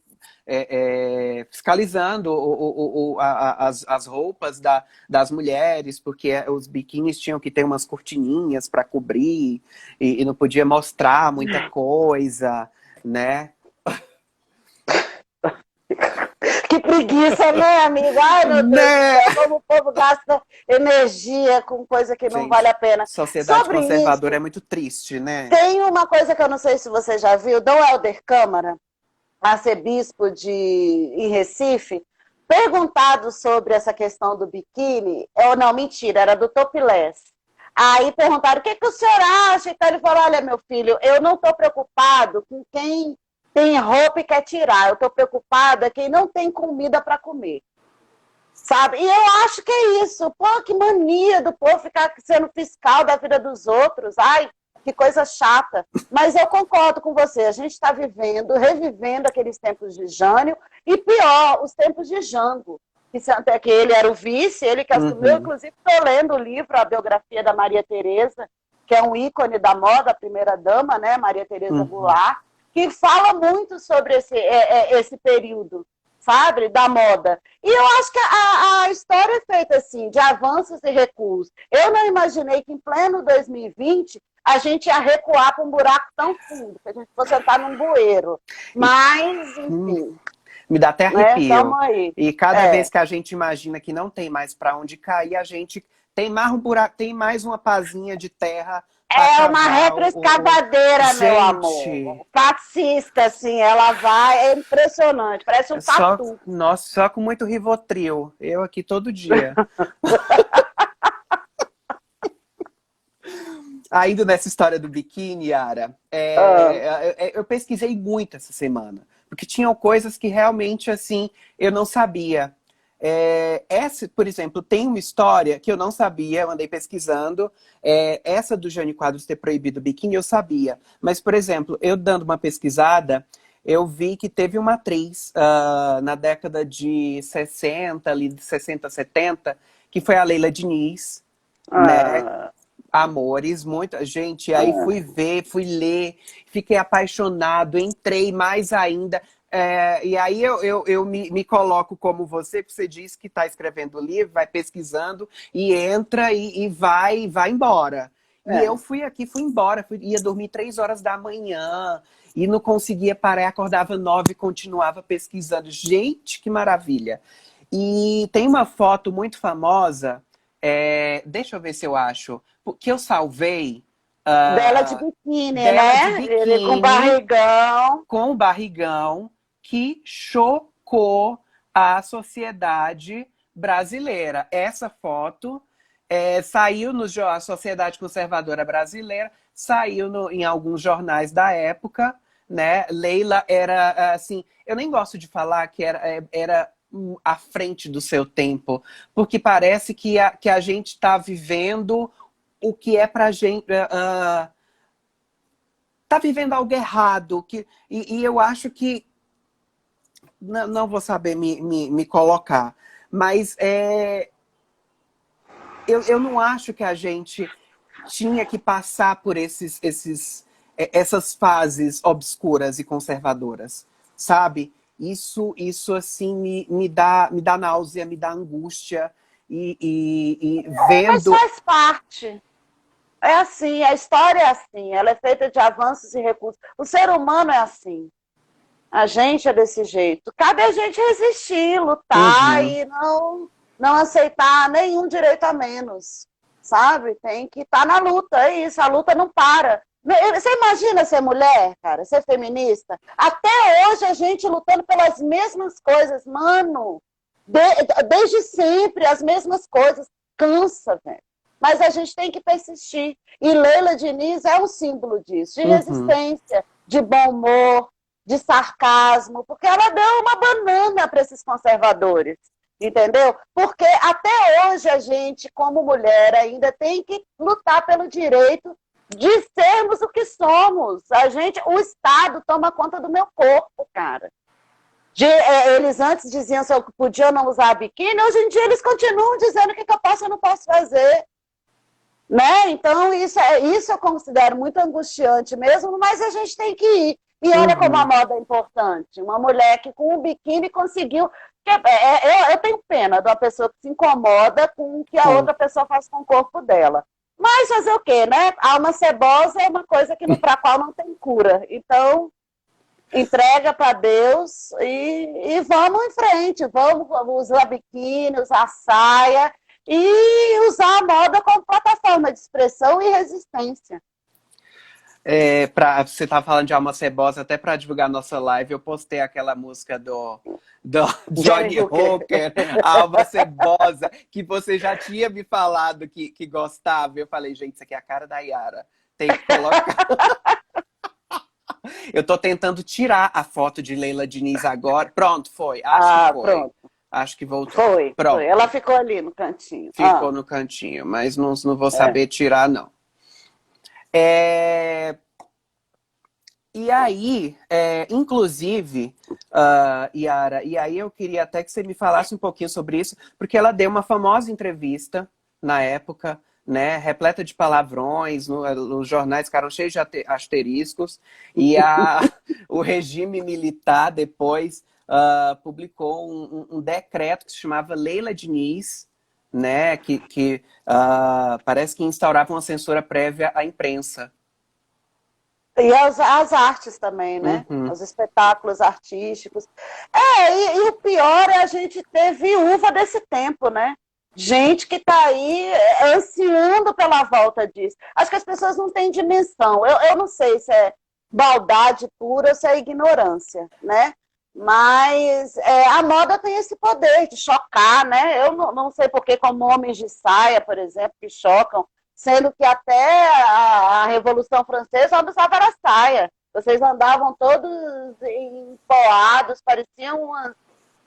fiscalizando as roupas das mulheres, porque os biquínis tinham que ter umas cortininhas para cobrir e não podia mostrar muita coisa, né? Que preguiça, né, amiga? Ai, meu Deus do Né? céu, como o povo gasta energia com coisa que não vale Gente, a pena. sociedade Sobre conservadora é isso, muito triste, né? tem uma coisa que eu não sei se você já viu, Dom Helder Câmara, arcebispo em Recife, perguntado sobre essa questão do biquíni, ou não, mentira, era do topless. Aí perguntaram, o que, que o senhor acha? Então ele falou, olha, meu filho, eu não estou preocupado com quem tem roupa e quer tirar, eu estou preocupada quem não tem comida para comer. Sabe? E eu acho que é isso. Pô, que mania do povo ficar sendo fiscal da vida dos outros. Ai, que coisa chata. Mas eu concordo com você. A gente está vivendo, revivendo aqueles tempos de Jânio. E pior, os tempos de Jango, que ele era o vice, ele que assumiu, inclusive estou lendo o livro, a biografia da Maria Tereza, que é um ícone da moda, a primeira-dama, né, Maria Tereza Goulart, que fala muito sobre esse período, sabe, da moda. E eu acho que a história é feita assim, de avanços e recuos. Eu não imaginei que em pleno 2020 a gente ia recuar para um buraco tão fundo, que a gente fosse entrar num bueiro. Mas, enfim. Me dá até arrepio. Aí. E cada vez que a gente imagina que não tem mais para onde cair, a gente tem mais um buraco, tem mais uma pazinha de terra. É uma retroescavadeira, meu amor. Fascista, assim, ela vai, é impressionante, parece um tatu. Nossa, só com muito Rivotril. Eu aqui todo dia. Ainda nessa história do biquíni, Yara, eu pesquisei muito essa semana. Porque tinham coisas que realmente, assim, eu não sabia. Por exemplo, tem uma história que eu não sabia, eu andei pesquisando. Essa do Jânio Quadros ter proibido o biquíni, eu sabia. Mas, por exemplo, eu dando uma pesquisada, eu vi que teve uma atriz na década de 60, ali de 60, 70, que foi a Leila Diniz, né? Amores, muita gente. Aí fui ver, fui ler, fiquei apaixonado, entrei mais ainda. E aí eu me coloco como você, porque você disse que está escrevendo o livro, vai pesquisando e entra e vai embora. E eu fui embora, ia dormir 3 horas da manhã e não conseguia parar, acordava 9 e continuava pesquisando. Gente, que maravilha! E tem uma foto muito famosa, deixa eu ver se eu acho, que eu salvei. Dela de biquíni, né? De biquíni, ele com barrigão. Com o barrigão, que chocou a sociedade brasileira. Essa foto saiu a Sociedade Conservadora Brasileira, saiu em alguns jornais da época, né? Leila era, assim, eu nem gosto de falar que era à frente do seu tempo, porque parece que a gente está vivendo o que é pra gente... tá vivendo algo errado. E eu acho que... Não vou saber me colocar. Mas eu não acho que a gente tinha que passar por essas fases obscuras e conservadoras. Sabe? Isso assim, me dá náusea, me dá angústia. E vendo... Mas faz parte. É assim, a história é assim, ela é feita de avanços e recursos. O ser humano é assim. A gente é desse jeito. Cabe a gente resistir, lutar e não aceitar nenhum direito a menos, sabe? Tem que estar na luta, é isso, a luta não para. Você imagina ser mulher, cara, ser feminista? Até hoje a gente lutando pelas mesmas coisas, mano. Desde sempre, as mesmas coisas. Cansa, velho. Mas a gente tem que persistir. E Leila Diniz é um símbolo disso, de resistência, de bom humor, de sarcasmo, porque ela deu uma banana para esses conservadores, entendeu? Porque até hoje a gente, como mulher, ainda tem que lutar pelo direito de sermos o que somos. O Estado toma conta do meu corpo, cara. Eles antes diziam se eu podia ou não usar biquíni, hoje em dia eles continuam dizendo o que eu posso ou não posso fazer. Né? Então, isso eu considero muito angustiante mesmo, mas a gente tem que ir. E olha como a moda é importante. Uma mulher que com um biquíni conseguiu... Eu tenho pena de uma pessoa que se incomoda com o que a outra pessoa faz com o corpo dela. Mas fazer o quê, né? Alma cebosa é uma coisa para a qual não tem cura. Então, entrega para Deus e vamos em frente. Vamos usar biquíni, usar saia... e usar a moda como plataforma de expressão e resistência. Você tá falando de alma cebosa, até para divulgar nossa live, eu postei aquela música do Johnny Hooker, Alma Cebosa, que você já tinha me falado que gostava. Eu falei, gente, isso aqui é a cara da Yara. Tem que colocar. Eu tô tentando tirar a foto de Leila Diniz agora. Pronto, foi. Acho que foi. Pronto. Acho que voltou. Foi. Ela ficou ali no cantinho. Ficou no cantinho, mas não vou saber tirar, não. E aí, inclusive, Yara, e aí eu queria até que você me falasse um pouquinho sobre isso, porque ela deu uma famosa entrevista na época, né, repleta de palavrões, os jornais ficaram cheios de asteriscos, e o regime militar depois publicou um decreto que se chamava Leila Diniz, né, que parece que instaurava uma censura prévia à imprensa. E as artes também, né? Uhum. Os espetáculos artísticos. E o pior é a gente ter viúva desse tempo, né? Gente que está aí ansiando pela volta disso. Acho que as pessoas não têm dimensão. Eu não sei se é maldade pura ou se é ignorância, né? Mas a moda tem esse poder de chocar, né? Eu não sei porque, como homens de saia, por exemplo, que chocam, sendo que até a Revolução Francesa homens usavam era saia. Vocês andavam todos empoados, pareciam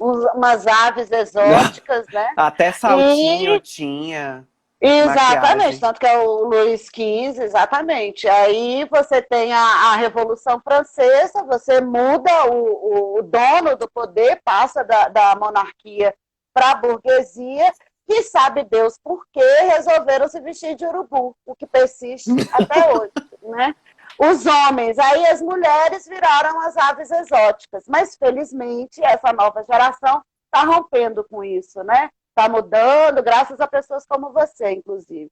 umas aves exóticas, né? Até saltinho E tinha exatamente, maquiagem. tanto que é o Luís XV, exatamente. Aí você tem a Revolução Francesa, você muda o dono do poder, passa da monarquia para a burguesia, e sabe Deus por que resolveram se vestir de urubu, o que persiste até hoje, né? Os homens, aí as mulheres viraram as aves exóticas, mas felizmente essa nova geração está rompendo com isso, né? Está mudando, graças a pessoas como você, inclusive.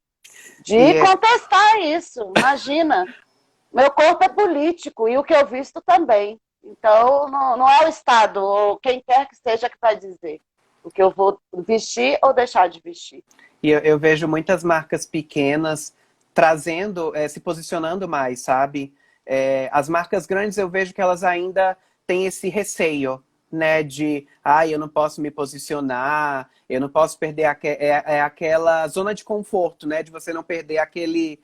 E De contestar isso, imagina. Meu corpo é político e o que eu visto também. Então, não é o Estado ou quem quer que seja que vai dizer o que eu vou vestir ou deixar de vestir. eu vejo muitas marcas pequenas trazendo, se posicionando mais, sabe? As marcas grandes eu vejo que elas ainda têm esse receio, né? De, eu não posso me posicionar, eu não posso perder aquela zona de conforto, né? De você não perder aquele,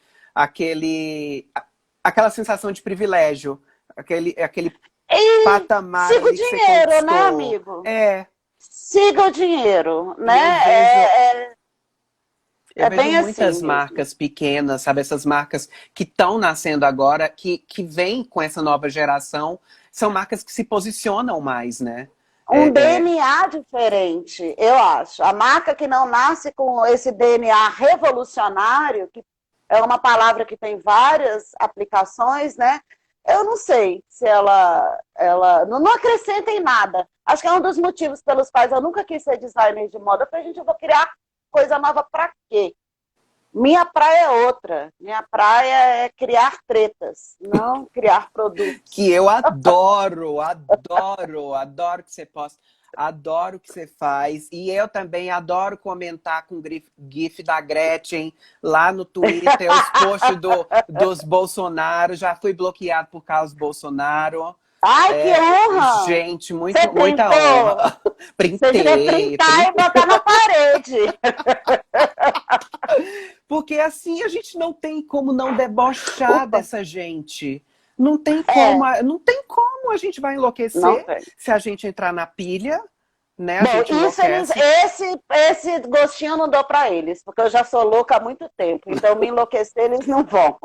aquela sensação de privilégio, aquele E patamar siga o ali que você dinheiro, né, conquistou. amigo? Siga o dinheiro, E eu né? vejo Eu É vejo bem assim muitas mesmo. marcas pequenas, sabe? Essas marcas que estão nascendo agora, que vêm com essa nova geração, são marcas que se posicionam mais, né? Um É, é, DNA diferente, eu acho. A marca que não nasce com esse DNA revolucionário, que é uma palavra que tem várias aplicações, né? Eu não sei se ela não acrescenta em nada. Acho que é um dos motivos pelos quais eu nunca quis ser designer de moda. Foi, gente, eu vou criar coisa nova para quê? Minha praia é outra. Minha praia é criar tretas, não criar que produtos. eu adoro, adoro, adoro que você posta, adoro o que você faz. E eu também adoro comentar com o GIF da Gretchen lá no Twitter, os posts dos Bolsonaro. Já fui bloqueado por causa do Bolsonaro. Ai, que honra! Gente, Você muita honra. printou? Você devia Printei, printar e printei. botar na parede. Porque assim a gente não tem como não debochar Ufa, dessa gente. Não tem como, é, não tem como a gente vai não enlouquecer tem. se a gente entrar na pilha, né? A Bom, gente isso enlouquece. esse gostinho eu não dou para eles, porque eu já sou louca há muito tempo, então me enlouquecer eles não vão.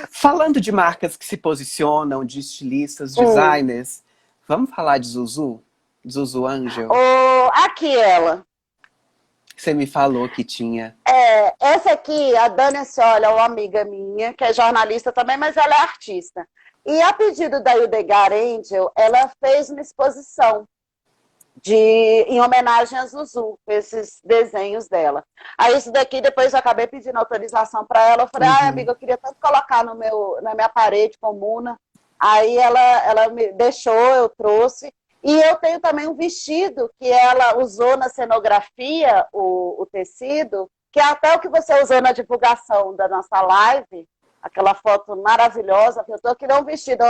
Falando de marcas que se posicionam, de estilistas, Hum. designers, vamos falar de Zuzu? Zuzu Angel? Aqui ela. Você me falou que tinha. Essa aqui, a Dani Scioli, é uma amiga minha, que é jornalista também, mas ela é artista. E a pedido da Hildegard Angel, ela fez uma exposição em homenagem a Zuzu, esses desenhos dela. Aí isso daqui, depois eu acabei pedindo autorização para ela. Eu falei, Uhum. amiga, eu queria tanto colocar na minha parede comuna. Aí ela me deixou, eu trouxe. E eu tenho também um vestido que ela usou na cenografia, o tecido, que é até o que você usou na divulgação da nossa live, aquela foto maravilhosa que eu estou, que não é um vestido,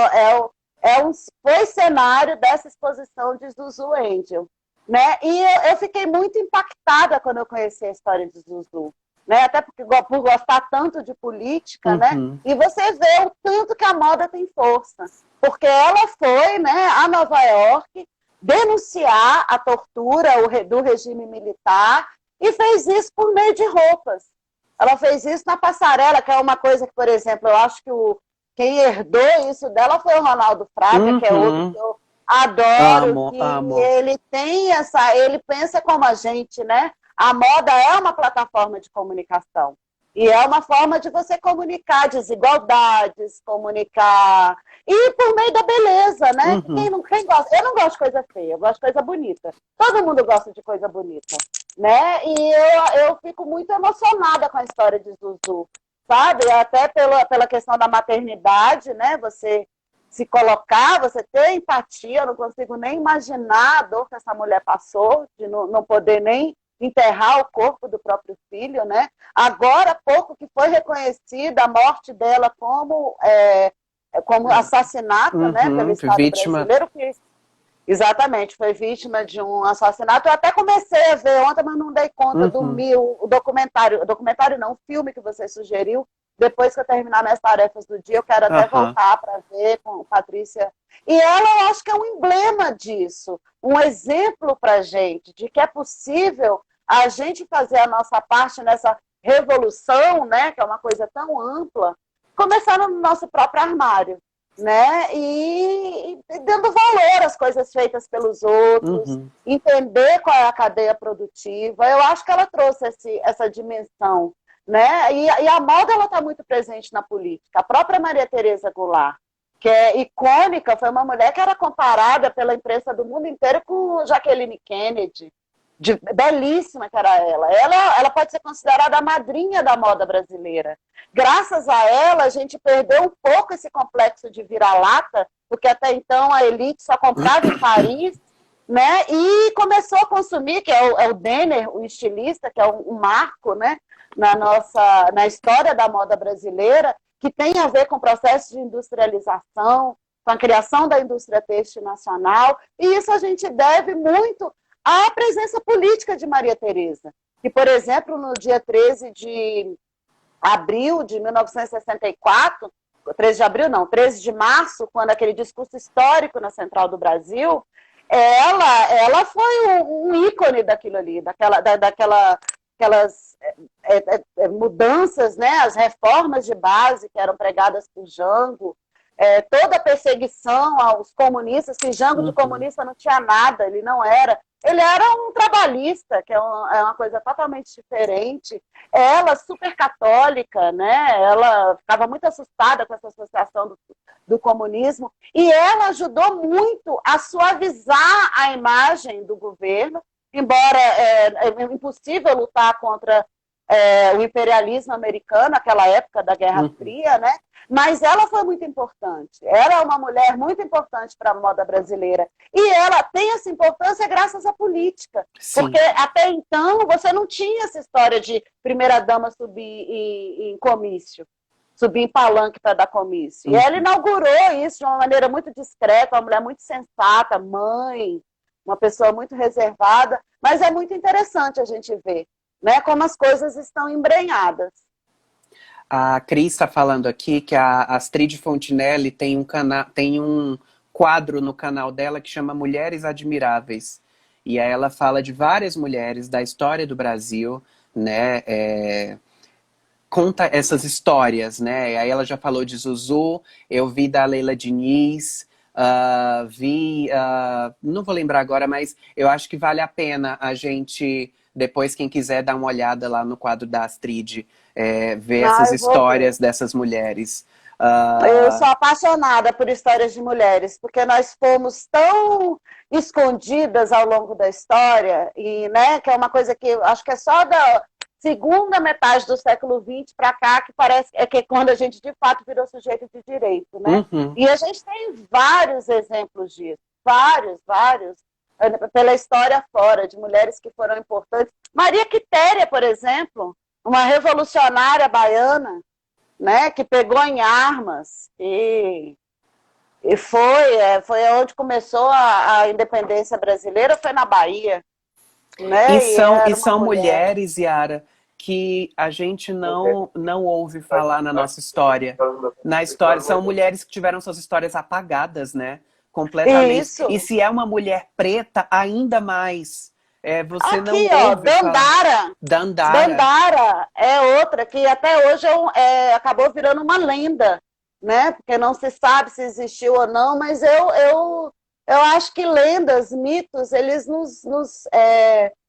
foi cenário dessa exposição de Zuzu Angel. Né? E eu fiquei muito impactada quando eu conheci a história de Zuzu. Né? Até porque, por gostar tanto de política, né? Uhum. E você vê o tanto que a moda tem força. Porque ela foi, né, a Nova York denunciar a tortura do regime militar e fez isso por meio de roupas. Ela fez isso na passarela, que é uma coisa que, por exemplo, eu acho que quem herdou isso dela foi o Ronaldo Fraga, que é outro que eu adoro, Amo, que amo. ele tem ele pensa como a gente, né? A moda é uma plataforma de comunicação. E é uma forma de você comunicar desigualdades, comunicar. E por meio da beleza, né? Uhum. Quem gosta? Eu não gosto de coisa feia, eu gosto de coisa bonita. Todo mundo gosta de coisa bonita, né? E eu fico muito emocionada com a história de Zuzu, sabe? Até pela questão da maternidade, né? Você se colocar, você ter empatia, eu não consigo nem imaginar a dor que essa mulher passou, de não poder nem enterrar o corpo do próprio filho, né? Agora, há pouco que foi reconhecida a morte dela como assassinato, né, pelo Uhum. Estado Vítima. brasileiro, que exatamente, foi vítima de um assassinato. Eu até comecei a ver ontem, mas não dei conta, Uhum. dormi o documentário. O documentário não, o filme que você sugeriu. Depois que eu terminar minhas tarefas do dia, eu quero até Aham. voltar para ver com Patrícia. E ela, eu acho que é um emblema disso, um exemplo para a gente, de que é possível a gente fazer a nossa parte nessa revolução, né, que é uma coisa tão ampla, começar no nosso próprio armário, né? E dando valor às coisas feitas pelos outros, Uhum. entender qual é a cadeia produtiva. Eu acho que ela trouxe essa dimensão, né? E a moda ela está muito presente na política. A própria Maria Tereza Goulart, que é icônica, foi uma mulher que era comparada pela imprensa do mundo inteiro com Jacqueline Kennedy. Belíssima que era ela. Ela pode ser considerada a madrinha da moda brasileira. Graças a ela, a gente perdeu um pouco esse complexo de vira-lata, porque até então a elite só comprava em Paris, né? E começou a consumir, que é o Denner, o estilista, que é um marco, né? Na história da moda brasileira, que tem a ver com o processo de industrialização, com a criação da indústria têxtil nacional, e isso a gente deve muito à presença política de Maria Tereza, que, por exemplo, no dia 13 de abril de 1964, 13 de abril não, 13 de março, quando aquele discurso histórico na Central do Brasil, ela foi um ícone daquilo ali, daquelas mudanças, né, as reformas de base que eram pregadas por Jango, toda a perseguição aos comunistas, que Jango de Uhum. comunista não tinha nada, ele não era. Ele era um trabalhista, que é uma coisa totalmente diferente. Ela, super católica, né? Ela ficava muito assustada com essa associação do comunismo, e ela ajudou muito a suavizar a imagem do governo, embora é impossível lutar contra o imperialismo americano, naquela época da Guerra Uhum. Fria, né? Mas ela foi muito importante. Era uma mulher muito importante para a moda brasileira. E ela tem essa importância graças à política. Porque Sim. até então você não tinha essa história de primeira-dama subir em comício, subir em palanque para dar comício. E ela Uhum. inaugurou isso de uma maneira muito discreta, uma mulher muito sensata, mãe, uma pessoa muito reservada. Mas é muito interessante a gente ver, né, como as coisas estão embrenhadas. A Cris está falando aqui que a Astrid Fontinelli tem um quadro no canal dela que chama Mulheres Admiráveis. E aí ela fala de várias mulheres da história do Brasil, né? Conta essas histórias, né? E aí ela já falou de Zuzu, eu vi da Leila Diniz, não vou lembrar agora, mas eu acho que vale a pena a gente, depois quem quiser dar uma olhada lá no quadro da Astrid, ver Ah, essas eu vou ver. histórias dessas mulheres. Eu Ah, sou apaixonada por histórias de mulheres, porque nós fomos tão escondidas ao longo da história, e, né, que é uma coisa que eu acho que é só da segunda metade do século XX para cá que parece que é quando a gente de fato virou sujeito de direito, né? uhum, E a gente tem vários exemplos disso, vários, pela história fora, de mulheres que foram importantes. Maria Quitéria, por exemplo, uma revolucionária baiana, né, que pegou em armas e foi onde começou a independência brasileira, foi na Bahia, E né, e e era uma são mulher. mulheres, Yara, que a gente não ouve falar na nossa história. Na história, são mulheres que tiveram suas histórias apagadas, né? Completamente. E Isso. se é uma mulher preta, ainda mais. Você não Aqui, ó, ouve falar. Dandara. Dandara. Dandara é outra que até hoje acabou virando uma lenda, né? Porque não se sabe se existiu ou não, mas eu acho que lendas, mitos, eles nos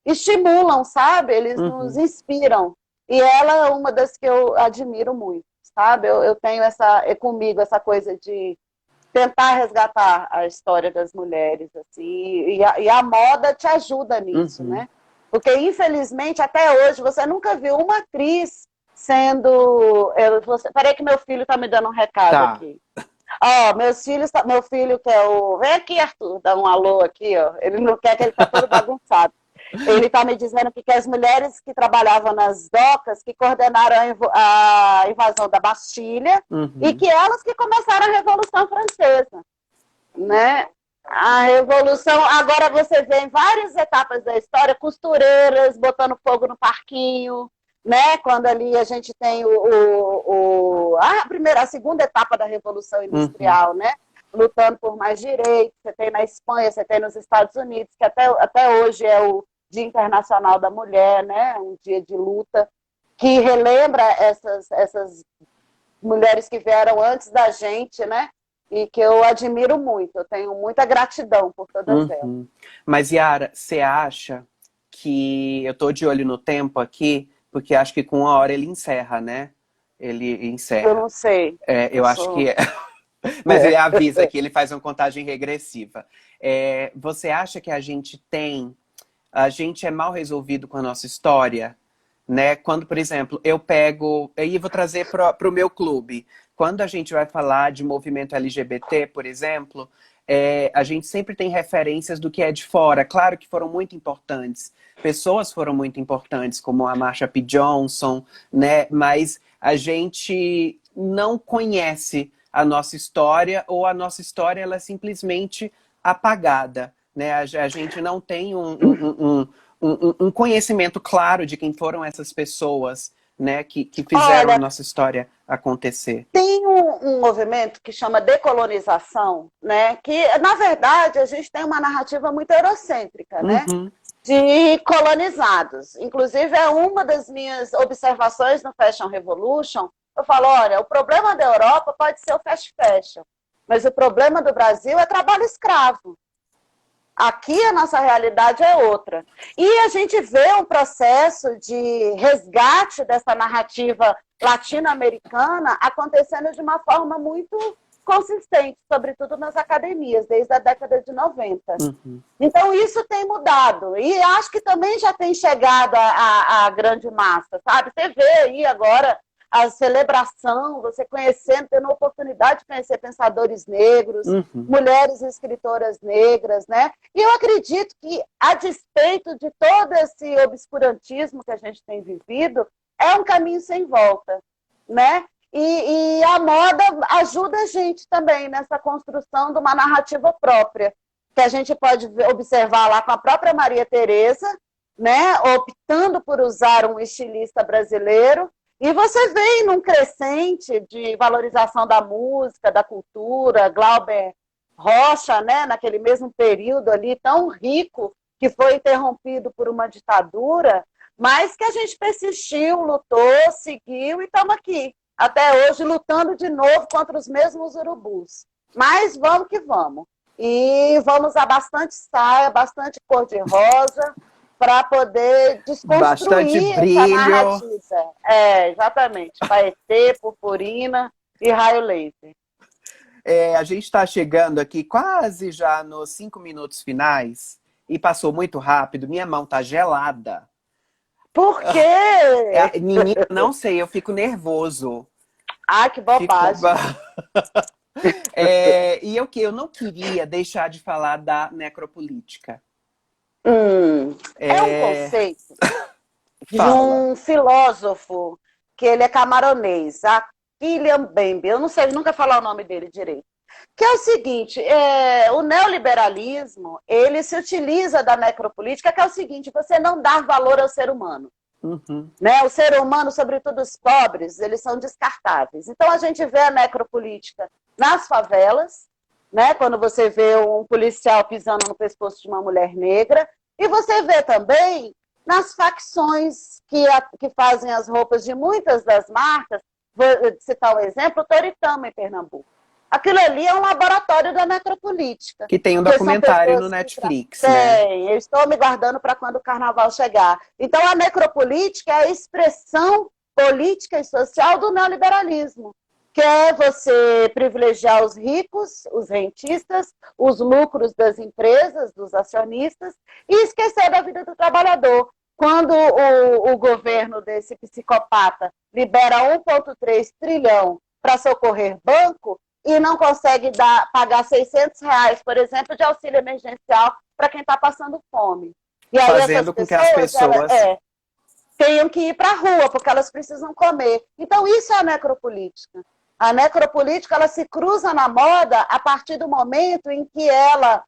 estimulam, sabe? Eles nos Uhum. inspiram. E ela é uma das que eu admiro muito, sabe? Eu tenho comigo essa coisa de tentar resgatar a história das mulheres, assim, e a moda te ajuda nisso, Uhum. né? Porque, infelizmente, até hoje, você nunca viu uma atriz sendo... Peraí que meu filho está me dando um recado Tá. aqui. Ó, meus filhos, meu filho que é o... Vem aqui, Arthur, dá um alô aqui, ó. Ele não quer, que ele tá todo bagunçado. Ele está me dizendo que as mulheres que trabalhavam nas docas, que coordenaram a invasão da Bastilha, e Uhum. que elas que começaram a Revolução Francesa, né? A Revolução, agora você vê em várias etapas da história, costureiras botando fogo no parquinho, né? Quando ali a gente tem a segunda etapa da Revolução Uhum. Industrial, né? Lutando por mais direitos. Você tem na Espanha, você tem nos Estados Unidos, que até hoje é o Dia Internacional da Mulher, né? Um dia de luta que relembra essas mulheres que vieram antes da gente, né? E que eu admiro muito. Eu tenho muita gratidão por todas elas. Uhum. Mas, Yara, você acha que... Eu tô de olho no tempo aqui, porque acho que com 1 hora ele encerra, né? Ele Eu encerra. não sei. Eu Eu acho que sou. é. Mas ele avisa que ele faz uma contagem regressiva. Você acha que a gente é mal resolvido com a nossa história, né? Quando, por exemplo, eu pego, aí vou trazer para o meu clube. Quando a gente vai falar de movimento LGBT, por exemplo, a gente sempre tem referências do que é de fora. Claro que foram muito importantes. Pessoas foram muito importantes, como a Marsha P. Johnson, né? Mas a gente não conhece a nossa história, ou a nossa história ela é simplesmente apagada, né? A gente não tem um conhecimento claro de quem foram essas pessoas, né, que fizeram a Olha, nossa história acontecer. tem um movimento que chama decolonização, né? Que, na verdade, a gente tem uma narrativa muito eurocêntrica, né? Uhum, De colonizados. Inclusive, é uma das minhas observações no Fashion Revolution. Eu falo, olha, o problema da Europa pode ser o fast fashion, mas o problema do Brasil é trabalho escravo. Aqui a nossa realidade é outra. E a gente vê um processo de resgate dessa narrativa latino-americana acontecendo de uma forma muito consistente, sobretudo nas academias, desde a década de 90. uhum. Então, isso tem mudado. E acho que também já tem chegado à grande massa, sabe? Você vê aí agora a celebração, você conhecendo, tendo a oportunidade de conhecer pensadores negros, Uhum. mulheres escritoras negras, né? E eu acredito que, a despeito de todo esse obscurantismo que a gente tem vivido, é um caminho sem volta, né? E a moda ajuda a gente também nessa construção de uma narrativa própria, que a gente pode observar lá com a própria Maria Tereza, né, optando por usar um estilista brasileiro, e você vê num crescente de valorização da música, da cultura, Glauber Rocha, né, naquele mesmo período ali tão rico, que foi interrompido por uma ditadura, mas que a gente persistiu, lutou, seguiu e estamos aqui, até hoje, lutando de novo contra os mesmos urubus. Mas vamos que vamos. E vamos usar bastante saia, bastante cor-de-rosa, para poder Bastante desconstruir essa brilho. narrativa. Exatamente. Paetê, purpurina e raio laser. A gente está chegando aqui quase já nos 5 minutos finais e passou muito rápido. Minha mão tá gelada. Por quê? Menina, não sei, eu fico nervoso. Ah, que Fico. bobagem. E eu não queria deixar de falar da necropolítica. É um É, conceito de fala. um filósofo que ele é camaronês, a William Bembe. Eu não sei nunca falar o nome dele direito. Que é o seguinte, o neoliberalismo, ele se utiliza da necropolítica, que é o seguinte, você não dar valor ao ser humano. Uhum, Né? O ser humano, sobretudo os pobres, eles são descartáveis. Então a gente vê a necropolítica nas favelas, né? Quando você vê um policial pisando no pescoço de uma mulher negra, e você vê também nas facções que fazem as roupas de muitas das marcas, vou citar um exemplo, o Toritama, em Pernambuco. Aquilo ali é um laboratório da necropolítica. Que tem um documentário no Netflix, né? Tem, eu estou me guardando para quando o carnaval chegar. Então, a necropolítica é a expressão política e social do neoliberalismo, que é você privilegiar os ricos, os rentistas, os lucros das empresas, dos acionistas, e esquecer da vida do trabalhador. Quando o governo desse psicopata libera 1,3 trilhão para socorrer banco e não consegue pagar R$ 600, por exemplo, de auxílio emergencial para quem está passando fome. E aí Fazendo com que as pessoas tenham que ir para a rua, porque elas precisam comer. Então, isso é a necropolítica. A necropolítica, ela se cruza na moda a partir do momento em que ela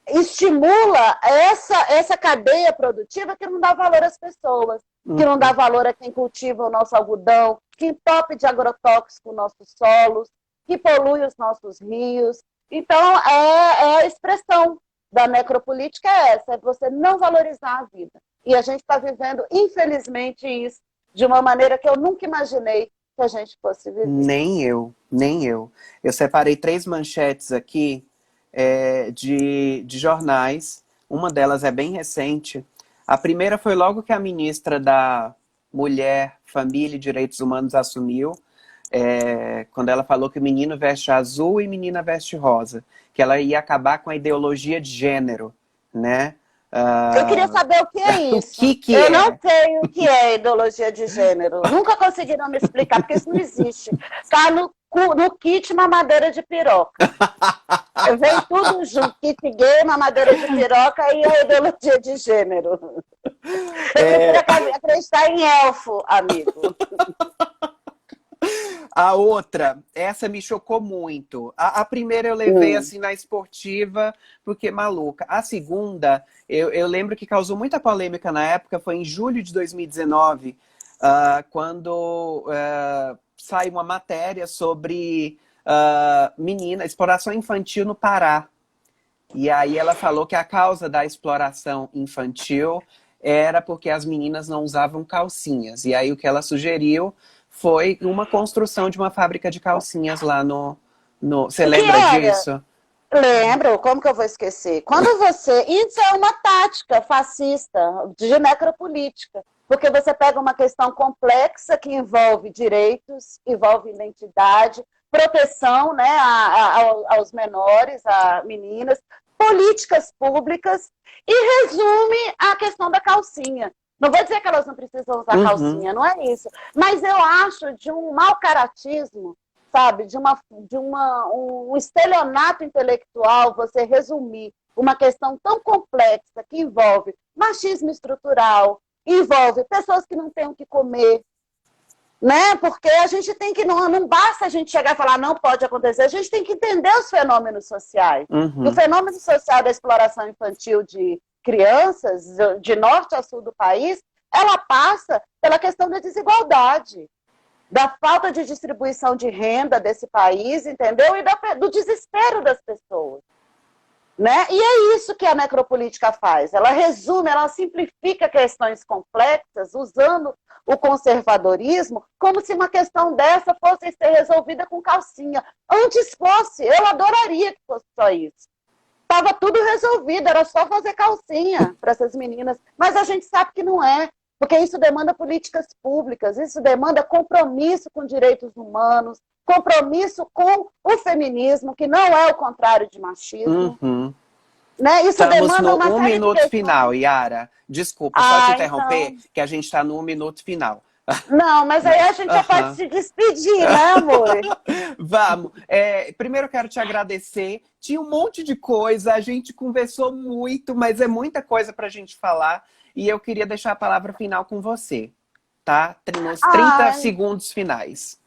estimula essa cadeia produtiva que não dá valor às pessoas, que não dá valor a quem cultiva o nosso algodão, que entope de agrotóxico nossos solos, que polui os nossos rios. Então, a expressão da necropolítica é essa, é você não valorizar a vida. E a gente está vivendo, infelizmente, isso de uma maneira que eu nunca imaginei que a gente fosse viver. Nem eu. Eu separei 3 manchetes aqui de jornais. Uma delas é bem recente. A primeira foi logo que a ministra da Mulher, Família e Direitos Humanos assumiu, quando ela falou que o menino veste azul e menina veste rosa, que ela ia acabar com a ideologia de gênero, né? Eu queria saber o que é isso. Eu não sei o que é ideologia de gênero. Nunca conseguiram me explicar, porque isso não existe. Tá no kit mamadeira de piroca. Vem tudo junto. Kit gay, mamadeira de piroca e a ideologia de gênero. Eu prefiro acreditar em elfo, amigo. A outra, essa me chocou muito. A primeira eu levei assim na esportiva, porque maluca. A segunda, eu lembro que causou muita polêmica na época, foi em julho de 2019, quando saiu uma matéria sobre exploração infantil no Pará. E aí ela falou que a causa da exploração infantil era porque as meninas não usavam calcinhas. E aí o que ela sugeriu foi uma construção de uma fábrica de calcinhas lá no... Você lembra disso? Lembro, como que eu vou esquecer? Isso é uma tática fascista, de necropolítica, porque você pega uma questão complexa que envolve direitos, envolve identidade, proteção, né, aos menores, a meninas, políticas públicas, e resume a questão da calcinha. Não vou dizer que elas não precisam usar calcinha, não é isso. Mas eu acho de um mau caratismo, sabe? De um estelionato intelectual, você resumir uma questão tão complexa que envolve machismo estrutural, envolve pessoas que não têm o que comer, né? Porque a gente tem que... Não basta a gente chegar e falar não pode acontecer, a gente tem que entender os fenômenos sociais. E o fenômeno social da exploração infantil de crianças, de norte a sul do país, ela passa pela questão da desigualdade, da falta de distribuição de renda desse país, entendeu? E do desespero das pessoas. Né? E é isso que a necropolítica faz. Ela resume, ela simplifica questões complexas, usando o conservadorismo como se uma questão dessa fosse ser resolvida com calcinha. Antes fosse, eu adoraria que fosse só isso. Estava tudo resolvido, era só fazer calcinha para essas meninas. Mas a gente sabe que não é, porque isso demanda políticas públicas, isso demanda compromisso com direitos humanos, compromisso com o feminismo, que não é o contrário de machismo. Né? Isso Estamos demanda no 1 minuto final, Yara. Desculpa, só te interromper, então... que a gente está no 1 minuto final. Não, mas aí a gente já pode se despedir, né, amor? Vamos. Primeiro eu quero te agradecer. Tinha um monte de coisa, a gente conversou muito, mas é muita coisa para a gente falar. E eu queria deixar a palavra final com você, tá? Nos 30 segundos finais.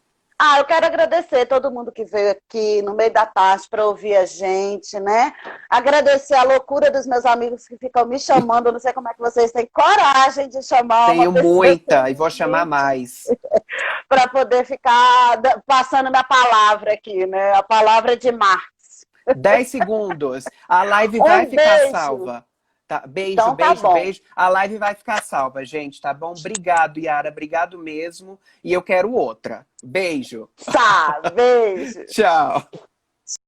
Eu quero agradecer todo mundo que veio aqui no meio da tarde para ouvir a gente, né? Agradecer a loucura dos meus amigos que ficam me chamando. Não sei como é que vocês têm coragem de chamar Tenho muita, e vou chamar mais. Para poder ficar passando minha palavra aqui, né? A palavra de Marx. 10 segundos. A live vai ficar salva. Tá, beijo, Então tá beijo, bom. beijo. A live vai ficar salva, gente, tá bom? Obrigado, Yara. Obrigado mesmo. E eu quero outra. Beijo. Tá, beijo. Tchau.